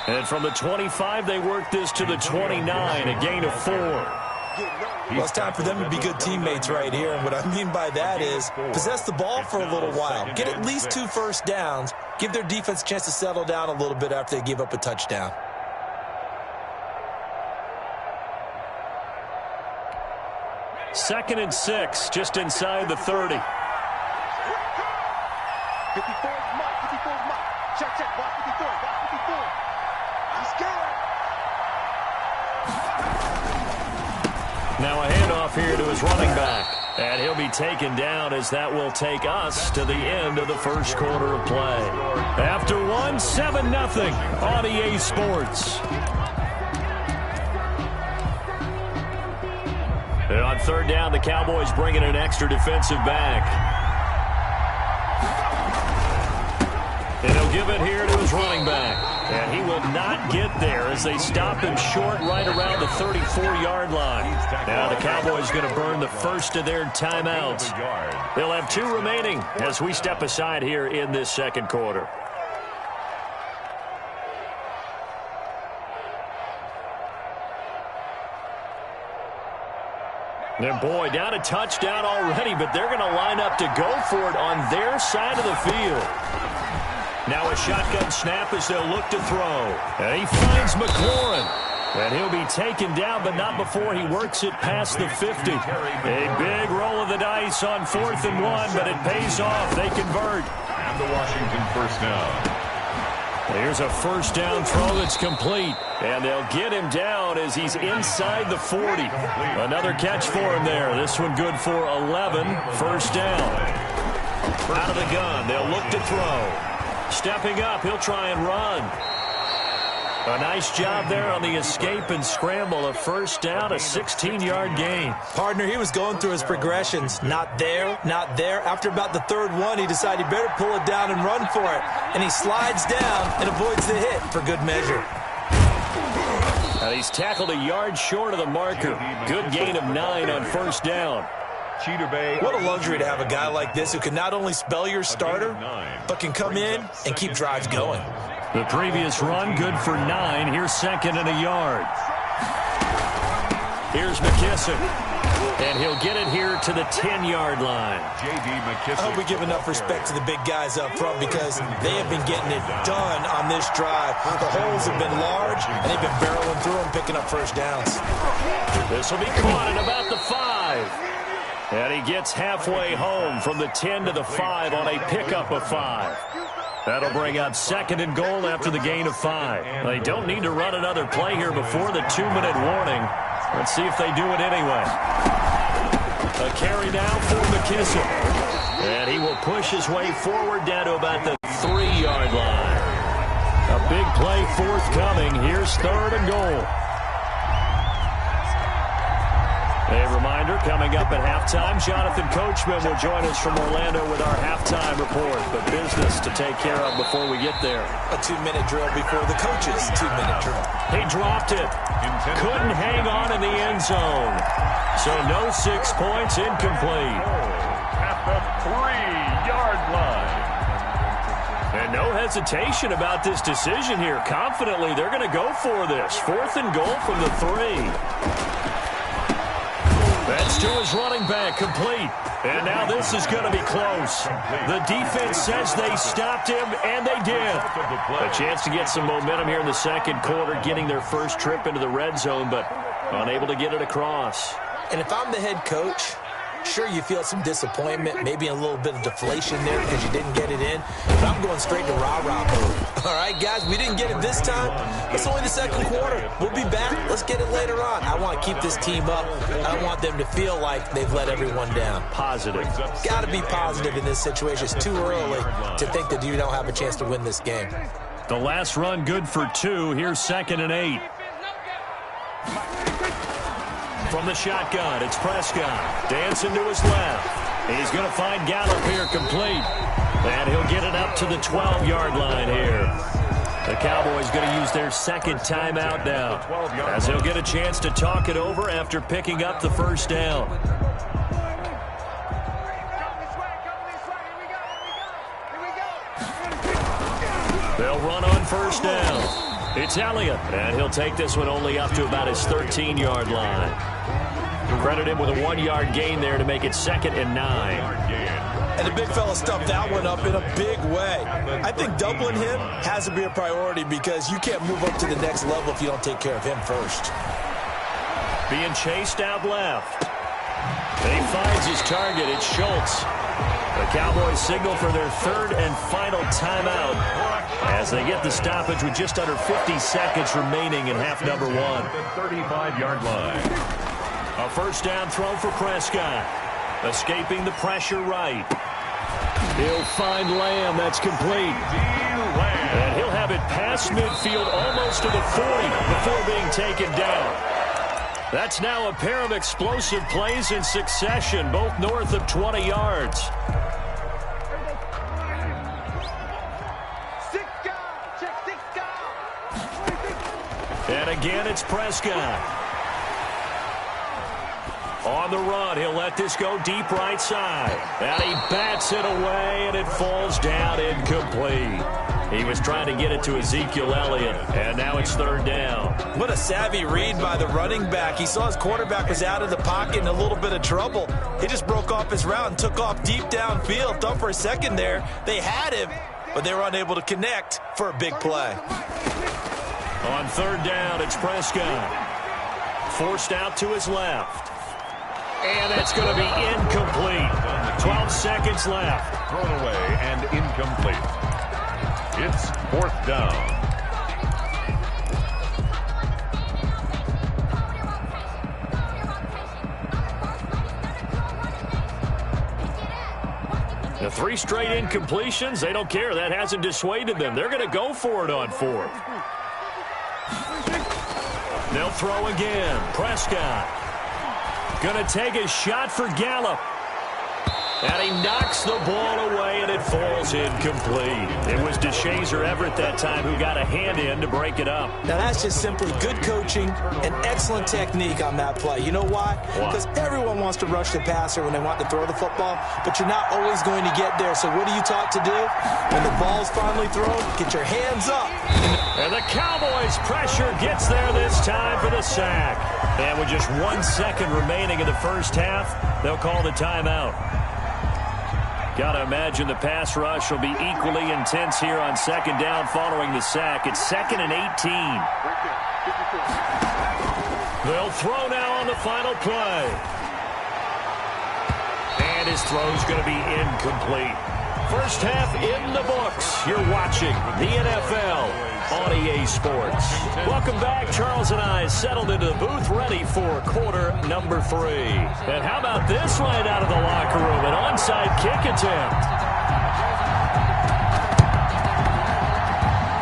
And from the 25, they work this to the 29, a gain of 4. Well, it's time for them to be good teammates right here. And what I mean by that is possess the ball for a little while. Get at least 2 first downs. Give their defense a chance to settle down a little bit after they give up a touchdown. Second and 6, just inside the 30. 54 is Mike. 54 is Mike. Check, box 54, box 54. I'm scared. Now a handoff here to his running back. And he'll be taken down as that will take us to the end of the first quarter of play. After one, 7-0 on EA Sports. And on third down, the Cowboys bring in an extra defensive back. And he'll give it here to his running back. And he will not get there as they stop him short right around the 34-yard line. Now the Cowboys going to burn the first of their timeouts. They'll have 2 remaining as we step aside here in this second quarter. And boy, down a touchdown already, but they're going to line up to go for it on their side of the field. Now a shotgun snap as they'll look to throw. And he finds McLaurin. And he'll be taken down, but not before he works it past the 50. A big roll of the dice on 4th and 1, but it pays off. They convert. And the Washington first down. Here's a first down throw that's complete. And they'll get him down as he's inside the 40. Another catch for him there. This one good for 11. First down. Out of the gun. They'll look to throw. Stepping up, he'll try and run. A nice job there on the escape and scramble. A first down, a 16-yard gain. Partner, he was going through his progressions. Not there, not there. After about the third one, he decided he better pull it down and run for it. And he slides down and avoids the hit for good measure. And he's tackled a yard short of the marker. Good gain of 9 on first down. What a luxury to have a guy like this who can not only spell your starter, but can come in and keep drives going. The previous run, good for 9. Here's 2nd and a yard. Here's McKissick. And he'll get it here to the 10-yard line. I hope we give enough respect to the big guys up front because they have been getting it done on this drive. The holes have been large, and they've been barreling through them, picking up first downs. This will be caught at about the 5. And he gets halfway home from the 10 to the 5 on a pickup of 5. That'll bring up 2nd and goal after the gain of 5. They don't need to run another play here before the 2-minute warning. Let's see if they do it anyway. A carry now for McKissick. And he will push his way forward down to about the 3-yard line. A big play forthcoming. Here's 3rd and goal. A reminder, coming up at halftime, Jonathan Coachman will join us from Orlando with our halftime report. But business to take care of before we get there. A 2-minute drill before the coach's 2-minute drill. He dropped it. Couldn't hang on in the end zone. So no 6 points, incomplete. At the 3-yard line. And no hesitation about this decision here. Confidently, they're going to go for this. 4th and goal from the 3. That's to his running back, complete. And now this is going to be close. The defense says they stopped him, and they did. A chance to get some momentum here in the second quarter, getting their first trip into the red zone, but unable to get it across. And if I'm the head coach, sure, you feel some disappointment, maybe a little bit of deflation there because you didn't get it in. But I'm going straight to rah-rah mode. All right, guys, we didn't get it this time. It's only the second quarter. We'll be back. Let's get it later on. I want to keep this team up. I don't want them to feel like they've let everyone down. Positive. Got to be positive in this situation. It's too early to think that you don't have a chance to win this game. The last run good for 2. Here's 2nd and 8. From the shotgun, it's Prescott. Dancing to his left. He's going to find Gallup here complete. And he'll get it up to the 12-yard line here. The Cowboys going to use their second timeout now, as they'll get a chance to talk it over after picking up the first down. They'll run on first down. It's Elliott, and he'll take this one only up to about his 13-yard line. Credit him with a 1-yard gain there to make it 2nd and 9. And the big fella stuffed that one up in a big way. I think doubling him has to be a priority because you can't move up to the next level if you don't take care of him first. Being chased out left. And he finds his target. It's Schultz. The Cowboys signal for their 3rd and final timeout as they get the stoppage with just under 50 seconds remaining in half number 1. The 35-yard line. A first down throw for Prescott. Escaping the pressure right. He'll find Lamb. That's complete. And he'll have it past midfield almost to the 40 before being taken down. That's now a pair of explosive plays in succession, both north of 20 yards. And again, it's Prescott. On the run, he'll let this go deep right side. And he bats it away, and it falls down incomplete. He was trying to get it to Ezekiel Elliott, and now it's 3rd down. What a savvy read by the running back. He saw his quarterback was out of the pocket in a little bit of trouble. He just broke off his route and took off deep downfield. Thought for a second there they had him, but they were unable to connect for a big play. On third down, it's Prescott. Forced out to his left. And that's going to be incomplete. 12 seconds left. Thrown away and incomplete. It's fourth down. The 3 straight incompletions, they don't care. That hasn't dissuaded them. They're going to go for it on fourth. They'll throw again. Prescott going to take a shot for Gallup. And he knocks the ball away, and it falls incomplete. It was DeShazer Everett that time who got a hand in to break it up. Now, that's just simply good coaching and excellent technique on that play. You know why? Because everyone wants to rush the passer when they want to throw the football, but you're not always going to get there. So what are you taught to do? When the ball's finally thrown, get your hands up. And the Cowboys' pressure gets there this time for the sack. And with just 1 second remaining in the first half, they'll call the timeout. Got to imagine the pass rush will be equally intense here on second down following the sack. It's 2nd and 18. They'll throw now on the final play. And his throw's going to be incomplete. First half in the books. You're watching the NFL on EA Sports. Welcome back. Charles and I settled into the booth ready for quarter number 3. And how about this right out of the locker room? An onside kick attempt.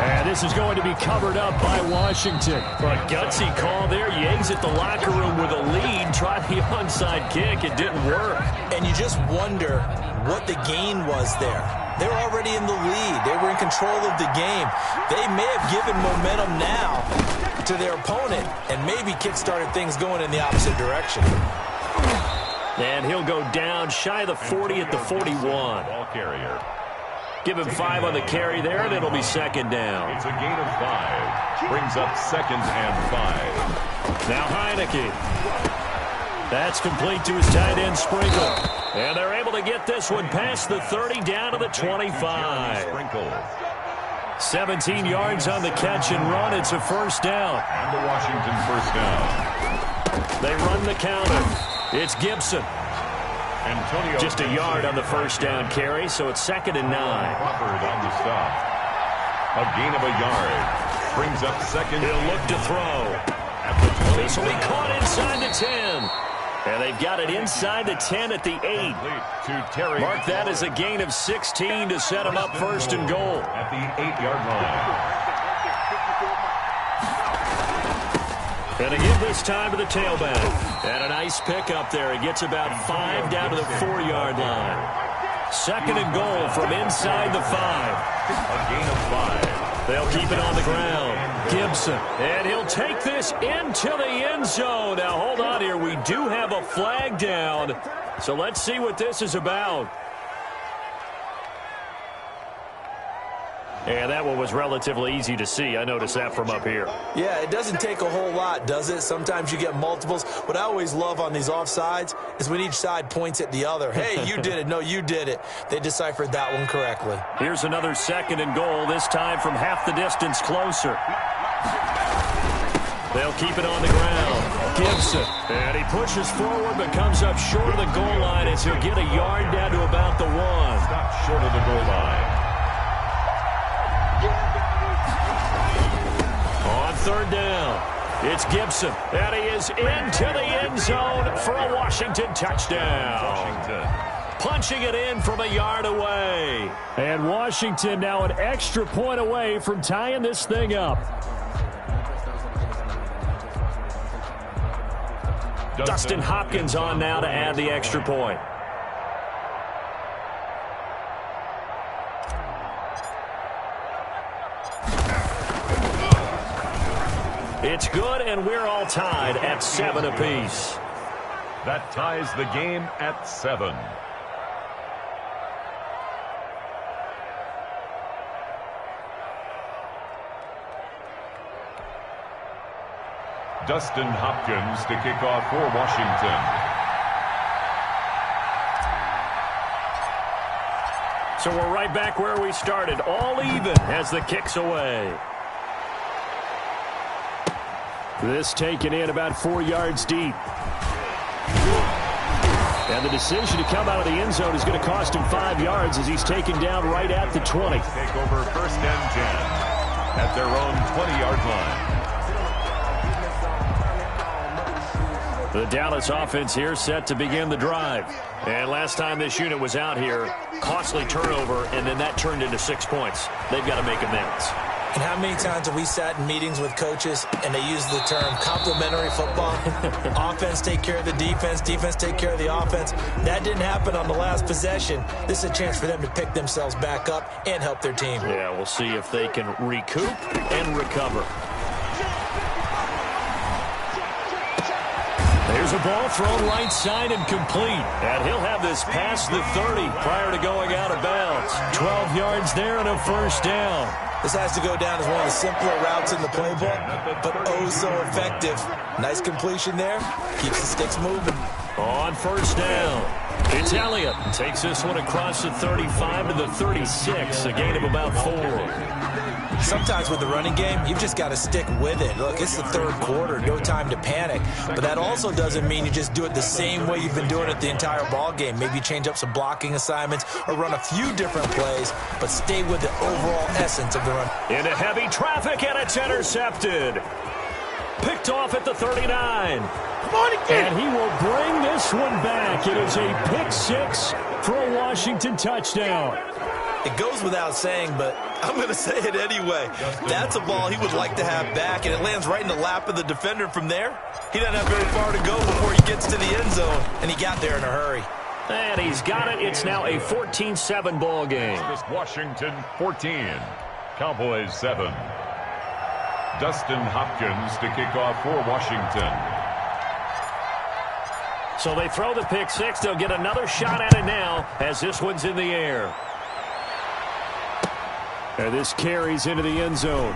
And this is going to be covered up by Washington. A gutsy call there. You exit the locker room with a lead. Try the onside kick. It didn't work. And you just wonder what the gain was there. They were already in the lead. They were in control of the game. They may have given momentum now to their opponent and maybe kick-started things going in the opposite direction. And he'll go down shy of the 40 at the 41. Ball carrier. Give him 5 on the carry there, and it'll be second down. It's a gain of 5. Brings up 2nd and 5. Now Heineke. That's complete to his tight end, Sprinkle. And they're able to get this one past the 30 down to the 25. 17 yards on the catch and run. It's a first down. And the Washington first down. They run the counter. It's Gibson. Antonio just a yard on the first down carry, so it's 2nd and 9. Crawford on the stop. A gain of a yard. Brings up 2nd. He'll look to throw. This will be caught inside the 10. And they've got it inside the 10 at the 8. Mark that as a gain of 16 to set him up first and goal. At the 8-yard line. And to give this time to the tailback. And a nice pick up there. He gets about 5 down to the 4-yard line. 2nd and goal from inside the 5. A gain of 5. They'll keep it on the ground. Gibson. And he'll take this into the end zone. Now, hold on here. We do have a flag down. So let's see what this is about. And that one was relatively easy to see. I noticed that from up here. Yeah, it doesn't take a whole lot, does it? Sometimes you get multiples. What I always love on these offsides is when each side points at the other. Hey, you did it. No, you did it. They deciphered that one correctly. Here's another 2nd and goal, this time from half the distance closer. They'll keep it on the ground. Gibson. And he pushes forward but comes up short of the goal line as he'll get a yard down to about the 1. Stop short of the goal line. On third down, it's Gibson. And he is into the end zone for a Washington touchdown. Punching it in from a yard away. And Washington now an extra point away from tying this thing up. Dustin Hopkins on now to add the extra point. It's good, and we're all tied at 7 apiece. That ties the game at 7. Dustin Hopkins to kick off for Washington. So we're right back where we started. All even as the kick's away. This taken in about 4 yards deep. And the decision to come out of the end zone is going to cost him 5 yards as he's taken down right at the 20. Take over 1st and 10 at their own 20-yard line. The Dallas offense here set to begin the drive. And last time this unit was out here, costly turnover, and then that turned into 6 points. They've got to make amends. And how many times have we sat in meetings with coaches and they use the term complementary football? Offense take care of the defense, defense take care of the offense. That didn't happen on the last possession. This is a chance for them to pick themselves back up and help their team. Yeah, we'll see if they can recoup and recover. There's a ball thrown right side and complete. And he'll have this past the 30 prior to going out of bounds. 12 yards there and a 1st down. This has to go down as one of the simpler routes in the playbook, but oh so effective. Nice completion there. Keeps the sticks moving. On 1st down, it's Elliott. Takes this one across the 35 to the 36, a gain of about 4. Sometimes with the running game, you've just got to stick with it. Look, it's the 3rd quarter, no time to panic. But that also doesn't mean you just do it the same way you've been doing it the entire ball game. Maybe change up some blocking assignments or run a few different plays, but stay with the overall essence of the run. Into heavy traffic, and it's intercepted. Picked off at the 39. And he will bring this one back. It is a pick 6 for a Washington touchdown. It goes without saying, but I'm going to say it anyway. That's a ball he would like to have back, and it lands right in the lap of the defender from there. He doesn't have very far to go before he gets to the end zone, and he got there in a hurry. And he's got it. It's now a 14-7 ball game. Washington 14, Cowboys 7. Dustin Hopkins to kick off for Washington. So they throw the pick 6. They'll get another shot at it now as this one's in the air. And this carries into the end zone.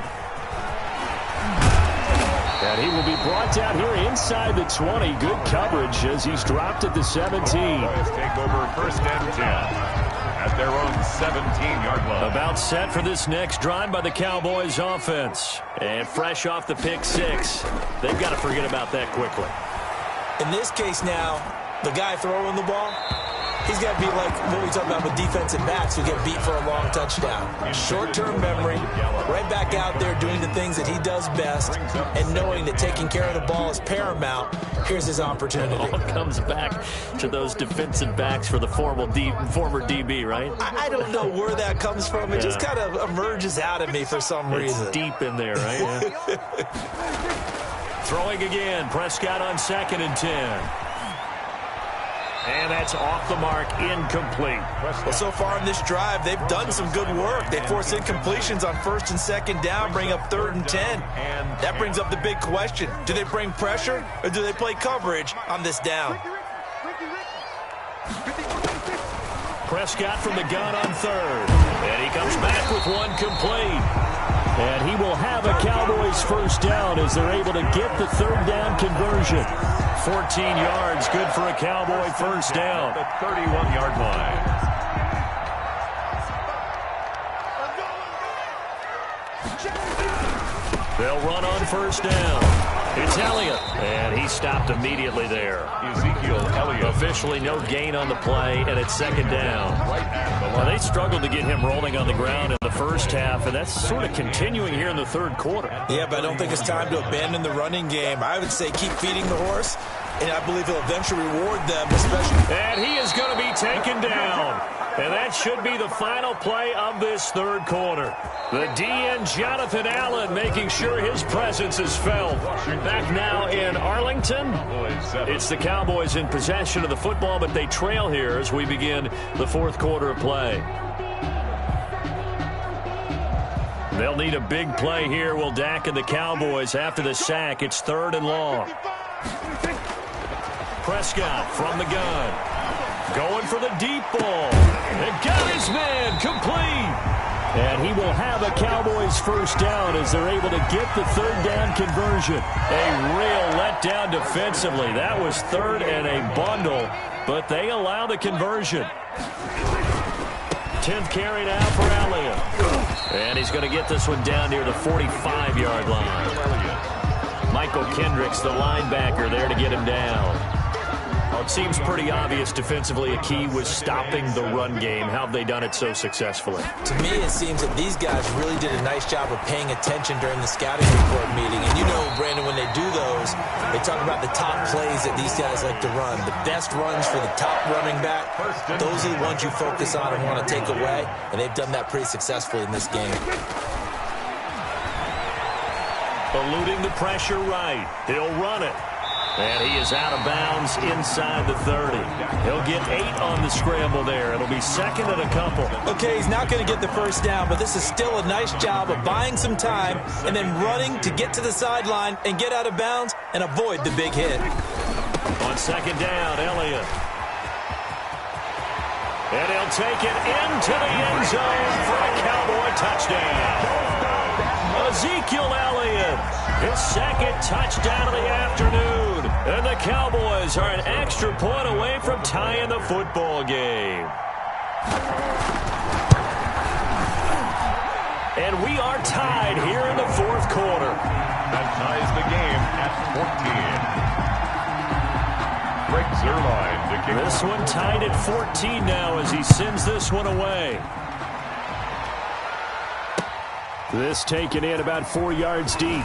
And he will be brought down here inside the 20. Good coverage as he's dropped at the 17. Cowboys take over 1st and 10 at their own 17-yard line. About set for this next drive by the Cowboys offense. And fresh off the pick 6. They've got to forget about that quickly. In this case now, the guy throwing the ball, he's got to be like what we talk about with defensive backs who get beat for a long touchdown. Short-term memory, right back out there doing the things that he does best, and knowing that taking care of the ball is paramount. Here's his opportunity. It all comes back to those defensive backs for the former DB, right? I don't know where that comes from. It just kind of emerges out of me for some reason. It's deep in there, right? Yeah. Throwing again. Prescott on 2nd and 10. And that's off the mark, incomplete. Well, so far in this drive, they've done some good work. They force incompletions on 1st and 2nd down, bring up 3rd and 10. That brings up the big question. Do they bring pressure or do they play coverage on this down? Prescott from the gun on 3rd. And he comes back with one complete. And he will have a Cowboys 1st down as they're able to get the 3rd down conversion. 14 yards, good for a Cowboy 1st down. The 31-yard line. They'll run on 1st down. It's Elliott, and he stopped immediately there. Ezekiel Elliott. Officially no gain on the play, and it's 2nd down. Well, they struggled to get him rolling on the ground in the first half, and that's sort of continuing here in the 3rd quarter. Yeah, but I don't think it's time to abandon the running game. I would say keep feeding the horse, and I believe he'll eventually reward them, especially. And he is going to be taken down. And that should be the final play of this 3rd quarter. The DN, Jonathan Allen, making sure his presence is felt. Back now in Arlington. It's the Cowboys in possession of the football, but they trail here as we begin the 4th quarter of play. They'll need a big play here, will Dak and the Cowboys after the sack. It's 3rd and long. Prescott from the gun. Going for the deep ball. And got his man complete. And he will have a Cowboys 1st down as they're able to get the 3rd down conversion. A real letdown defensively. That was 3rd and a bundle, but they allow the conversion. 10th carry now for Elliott. And he's going to get this one down near the 45-yard line. Michael Kendricks, the linebacker, there to get him down. Well, it seems pretty obvious defensively a key was stopping the run game. How have they done it so successfully? To me, it seems that these guys really did a nice job of paying attention during the scouting report meeting. And you know, Brandon, when they do those, they talk about the top plays that these guys like to run. The best runs for the top running back, those are the ones you focus on and want to take away. And they've done that pretty successfully in this game. Eluding the pressure right. He'll run it. And he is out of bounds inside the 30. He'll get 8 on the scramble there. It'll be second and a couple. Okay, he's not going to get the first down, but this is still a nice job of buying some time and then running to get to the sideline and get out of bounds and avoid the big hit. On second down, Elliott. And he'll take it into the end zone for a Cowboy touchdown. Ezekiel Elliott, his second touchdown of the afternoon. And the Cowboys are an extra point away from tying the football game. And we are tied here in the fourth quarter. That ties the game at 14. Greg Zuerlein to kick. This one tied at 14 now as he sends this one away. This taken in about 4 yards deep.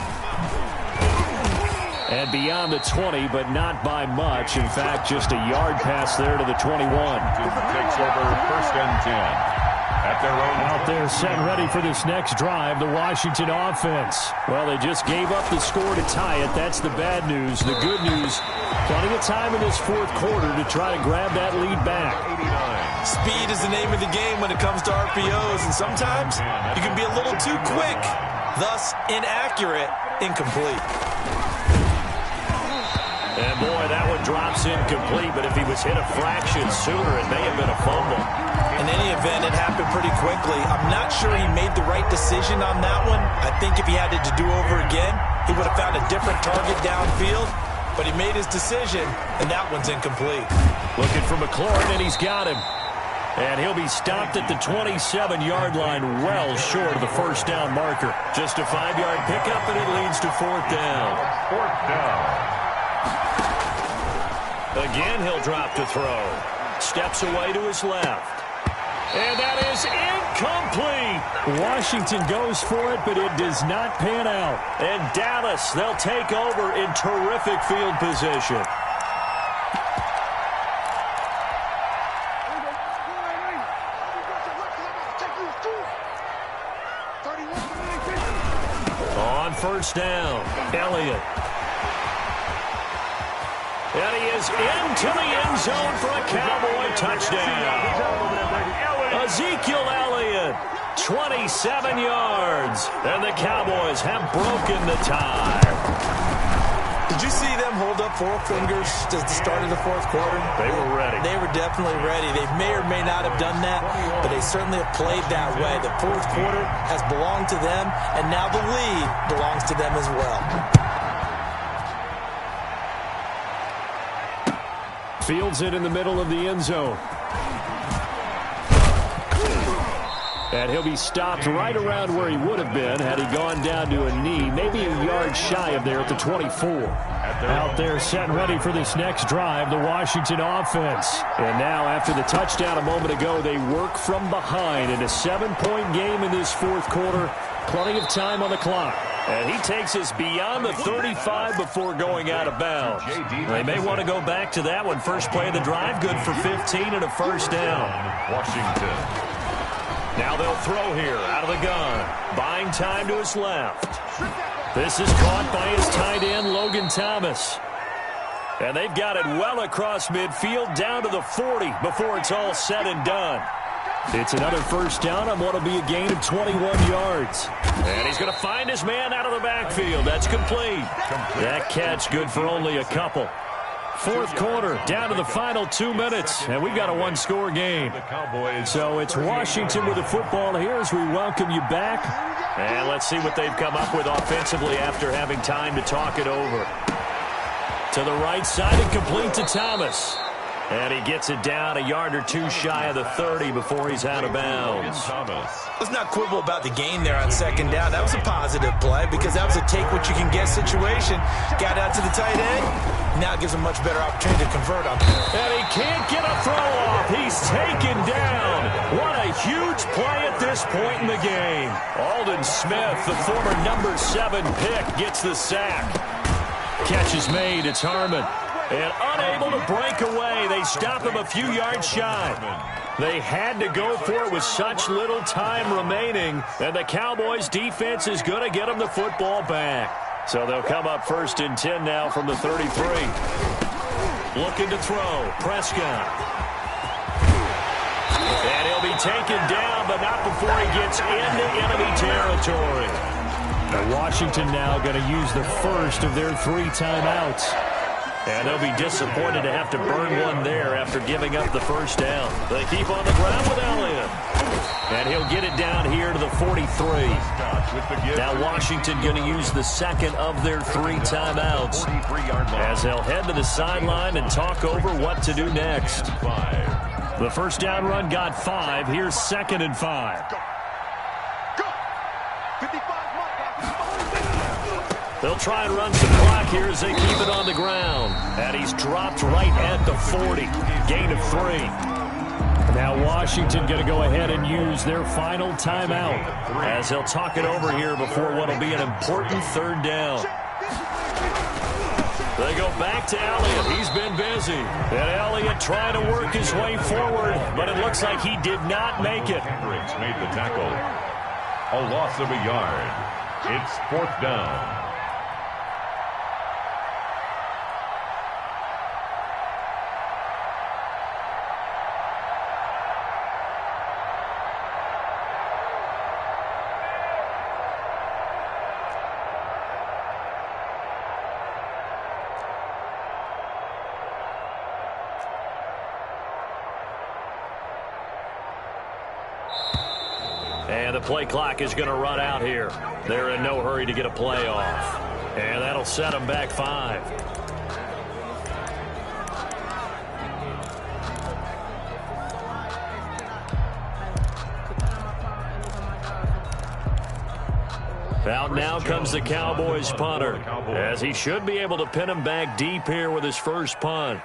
And beyond the 20, but not by much. In fact, just a yard pass there to the 21. Takes over first and 10. At their own. Out there set and ready for this next drive, the Washington offense. Well, they just gave up the score to tie it. That's the bad news. The good news, plenty of time in this fourth quarter to try to grab that lead back. 89. Speed is the name of the game when it comes to RPOs, and sometimes you can be a little too quick, thus inaccurate, incomplete. And boy, that one drops incomplete, but if he was hit a fraction sooner, it may have been a fumble. In any event, it happened pretty quickly. I'm not sure he made the right decision on that one. I think if he had it to do over again, he would have found a different target downfield, but he made his decision, and that one's incomplete. Looking for McLaurin, and he's got him. And he'll be stopped at the 27-yard line, well short of the first down marker. Just a 5-yard pickup, and it leads to fourth down. Fourth down. Again, he'll drop to throw. Steps away to his left. And that is incomplete. Washington goes for it, but it does not pan out. And Dallas, they'll take over in terrific field position. On first down, Elliott. And he is into the end zone for a Cowboy touchdown. Ezekiel Elliott, 27 yards. And the Cowboys have broken the tie. Did you see them hold up 4 fingers at the start of the fourth quarter? They were ready. They were definitely ready. They may or may not have done that, but they certainly have played that way. The fourth quarter has belonged to them, and now the lead belongs to them as well. Fields it in the middle of the end zone. And he'll be stopped right around where he would have been had he gone down to a knee, maybe a yard shy of there at the 24. Out there set and ready for this next drive, the Washington offense. And now after the touchdown a moment ago, they work from behind in a 7-point game in this fourth quarter. Plenty of time on the clock. And he takes us beyond the 35 before going out of bounds. They may want to go back to that one. First play of the drive, good for 15 and a first down. Washington. Now they'll throw here out of the gun. Buying time to his left. This is caught by his tight end, Logan Thomas. And they've got it well across midfield down to the 40 before it's all said and done. It's another first down on what will be a gain of 21 yards. And he's going to find his man out of the backfield. That's complete. That catch good for only a couple. Fourth quarter, down to the final 2 minutes, and we've got a one-score game. So it's Washington with the football here as we welcome you back. And let's see what they've come up with offensively after having time to talk it over. To the right side and complete to Thomas. And he gets it down a yard or two shy of the 30 before he's out of bounds. Let's not quibble about the gain there on second down. That was a positive play because that was a take-what-you-can-get situation. Got out to the tight end. Now it gives him a much better opportunity to convert on that. And he can't get a throw off. He's taken down. What a huge play at this point in the game. Aldon Smith, the former number 7 pick, gets the sack. Catch is made. It's Harmon. And unable to break away, they stop him a few yards shy. They had to go for it with such little time remaining, and the Cowboys' defense is going to get them the football back. So they'll come up 1st and 10 now from the 33. Looking to throw. Prescott. And he'll be taken down, but not before he gets into enemy territory. Now Washington now going to use the first of their 3 timeouts. And they'll be disappointed to have to burn one there after giving up the first down. They keep on the ground with Elliott. And he'll get it down here to the 43. Now Washington going to use the second of their 3 timeouts as they'll head to the sideline and talk over what to do next. The first down run got 5. Here's 2nd and 5. They'll try and run some clock here as they keep it on the ground. And he's dropped right at the 40. Gain of 3. Now Washington going to go ahead and use their final timeout as they'll talk it over here before what will be an important 3rd down. They go back to Elliott. He's been busy. And Elliott trying to work his way forward, but it looks like he did not make it. Hendricks made the tackle. A loss of a yard. It's 4th down. And the play clock is going to run out here. They're in no hurry to get a play off. And that'll set them back 5. Out now comes the Cowboys punter, as he should be able to pin him back deep here with his first punt.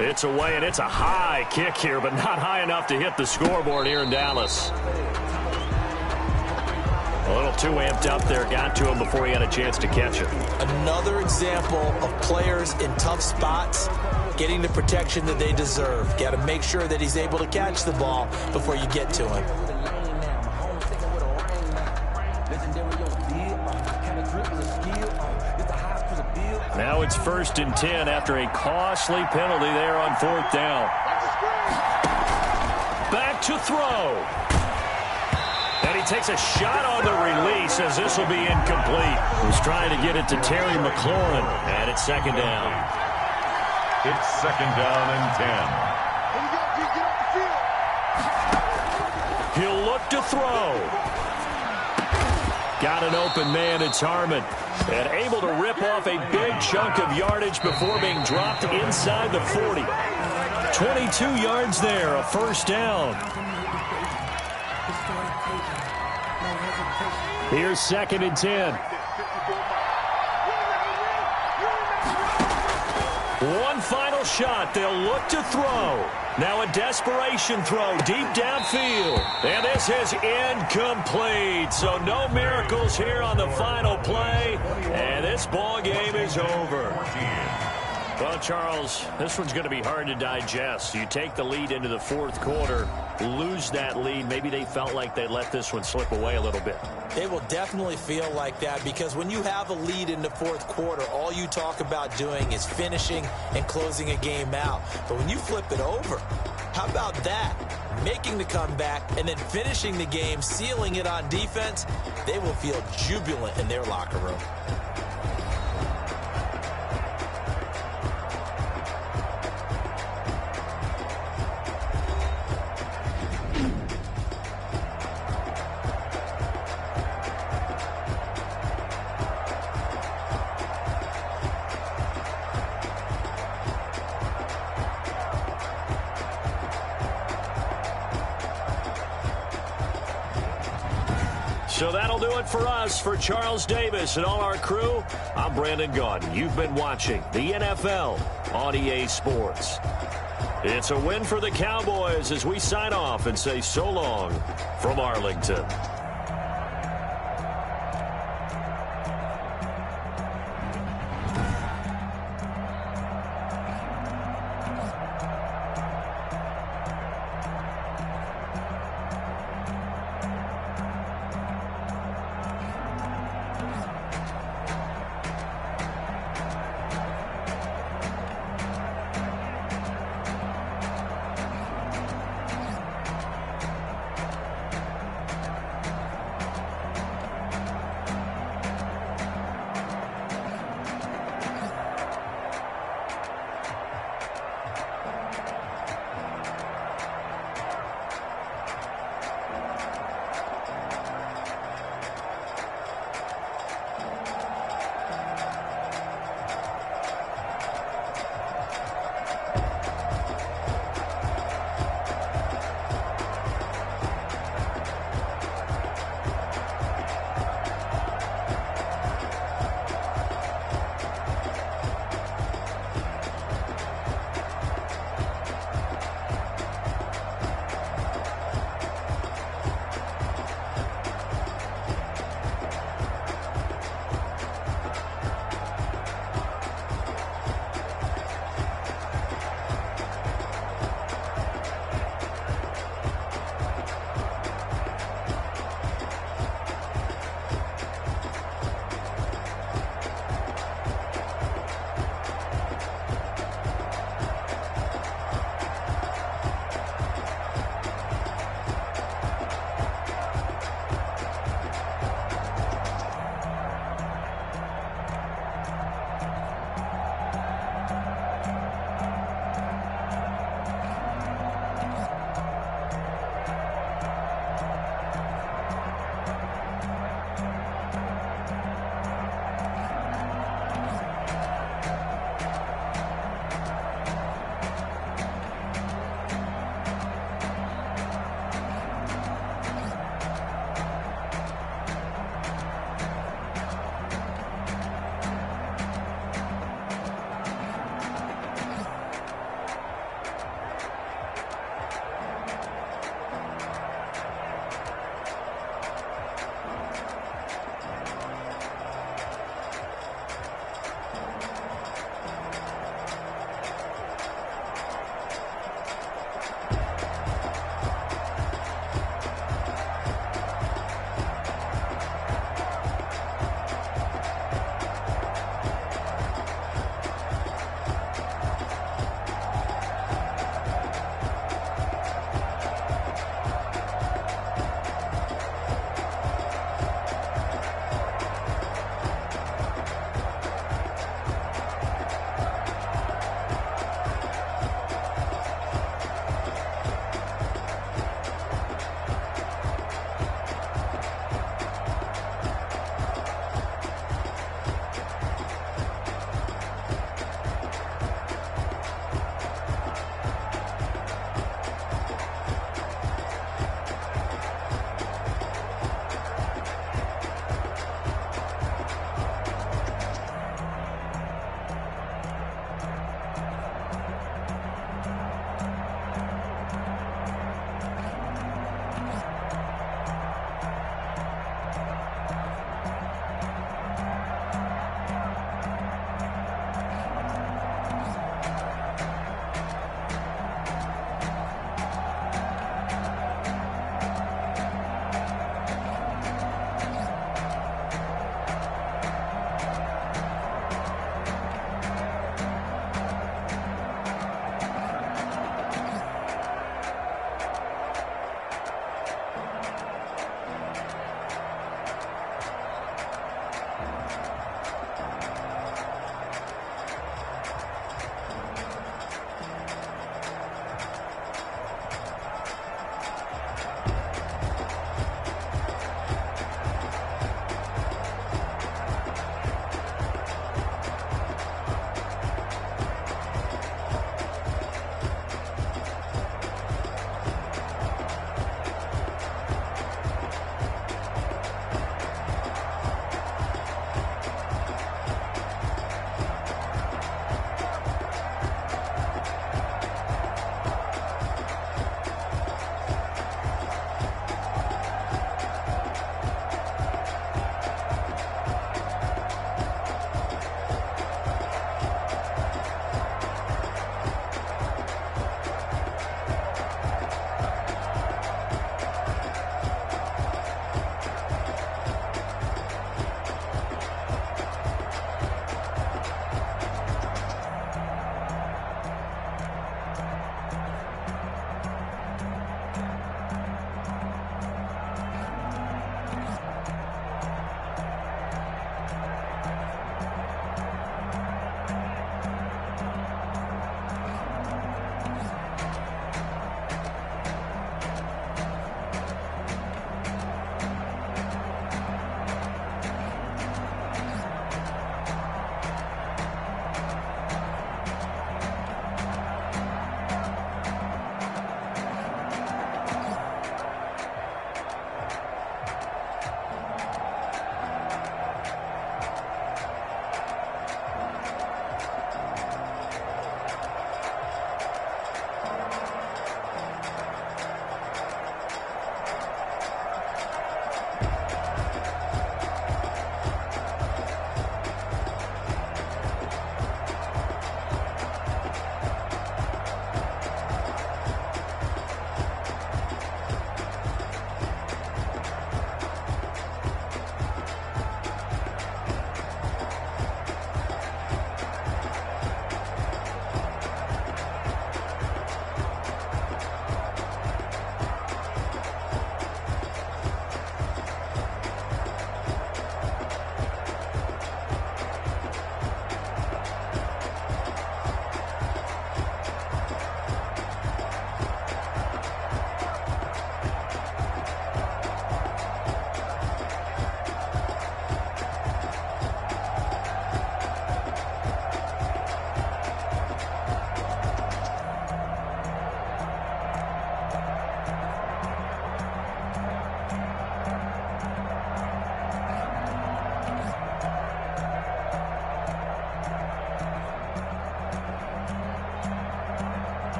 It's away, and it's a high kick here, but not high enough to hit the scoreboard here in Dallas. A little too amped up there, got to him before he had a chance to catch it. Another example of players in tough spots getting the protection that they deserve. Got to make sure that he's able to catch the ball before you get to him. Now it's 1st and 10 after a costly penalty there on 4th down. Back to throw. And he takes a shot on the release as this will be incomplete. He's trying to get it to Terry McLaurin. And it's 2nd down. It's 2nd down and 10. He'll look to throw. Got an open man. It's Harmon. And able to rip off a big chunk of yardage before being dropped inside the 40. 22 yards there, a 1st down. Here's 2nd and 10. One final shot. They'll look to throw. Now a desperation throw deep downfield. And this is incomplete. So no miracles here on the final play. And this ball game is over. Well, Charles, this one's going to be hard to digest. You take the lead into the 4th quarter, lose that lead. Maybe they felt like they let this one slip away a little bit. It will definitely feel like that because when you have a lead in the 4th quarter, all you talk about doing is finishing and closing a game out. But when you flip it over, how about that? Making the comeback and then finishing the game, sealing it on defense, they will feel jubilant in their locker room. So that'll do it for us. For Charles Davis and all our crew, I'm Brandon Gaudin. You've been watching the NFL on EA Sports. It's a win for the Cowboys as we sign off and say so long from Arlington.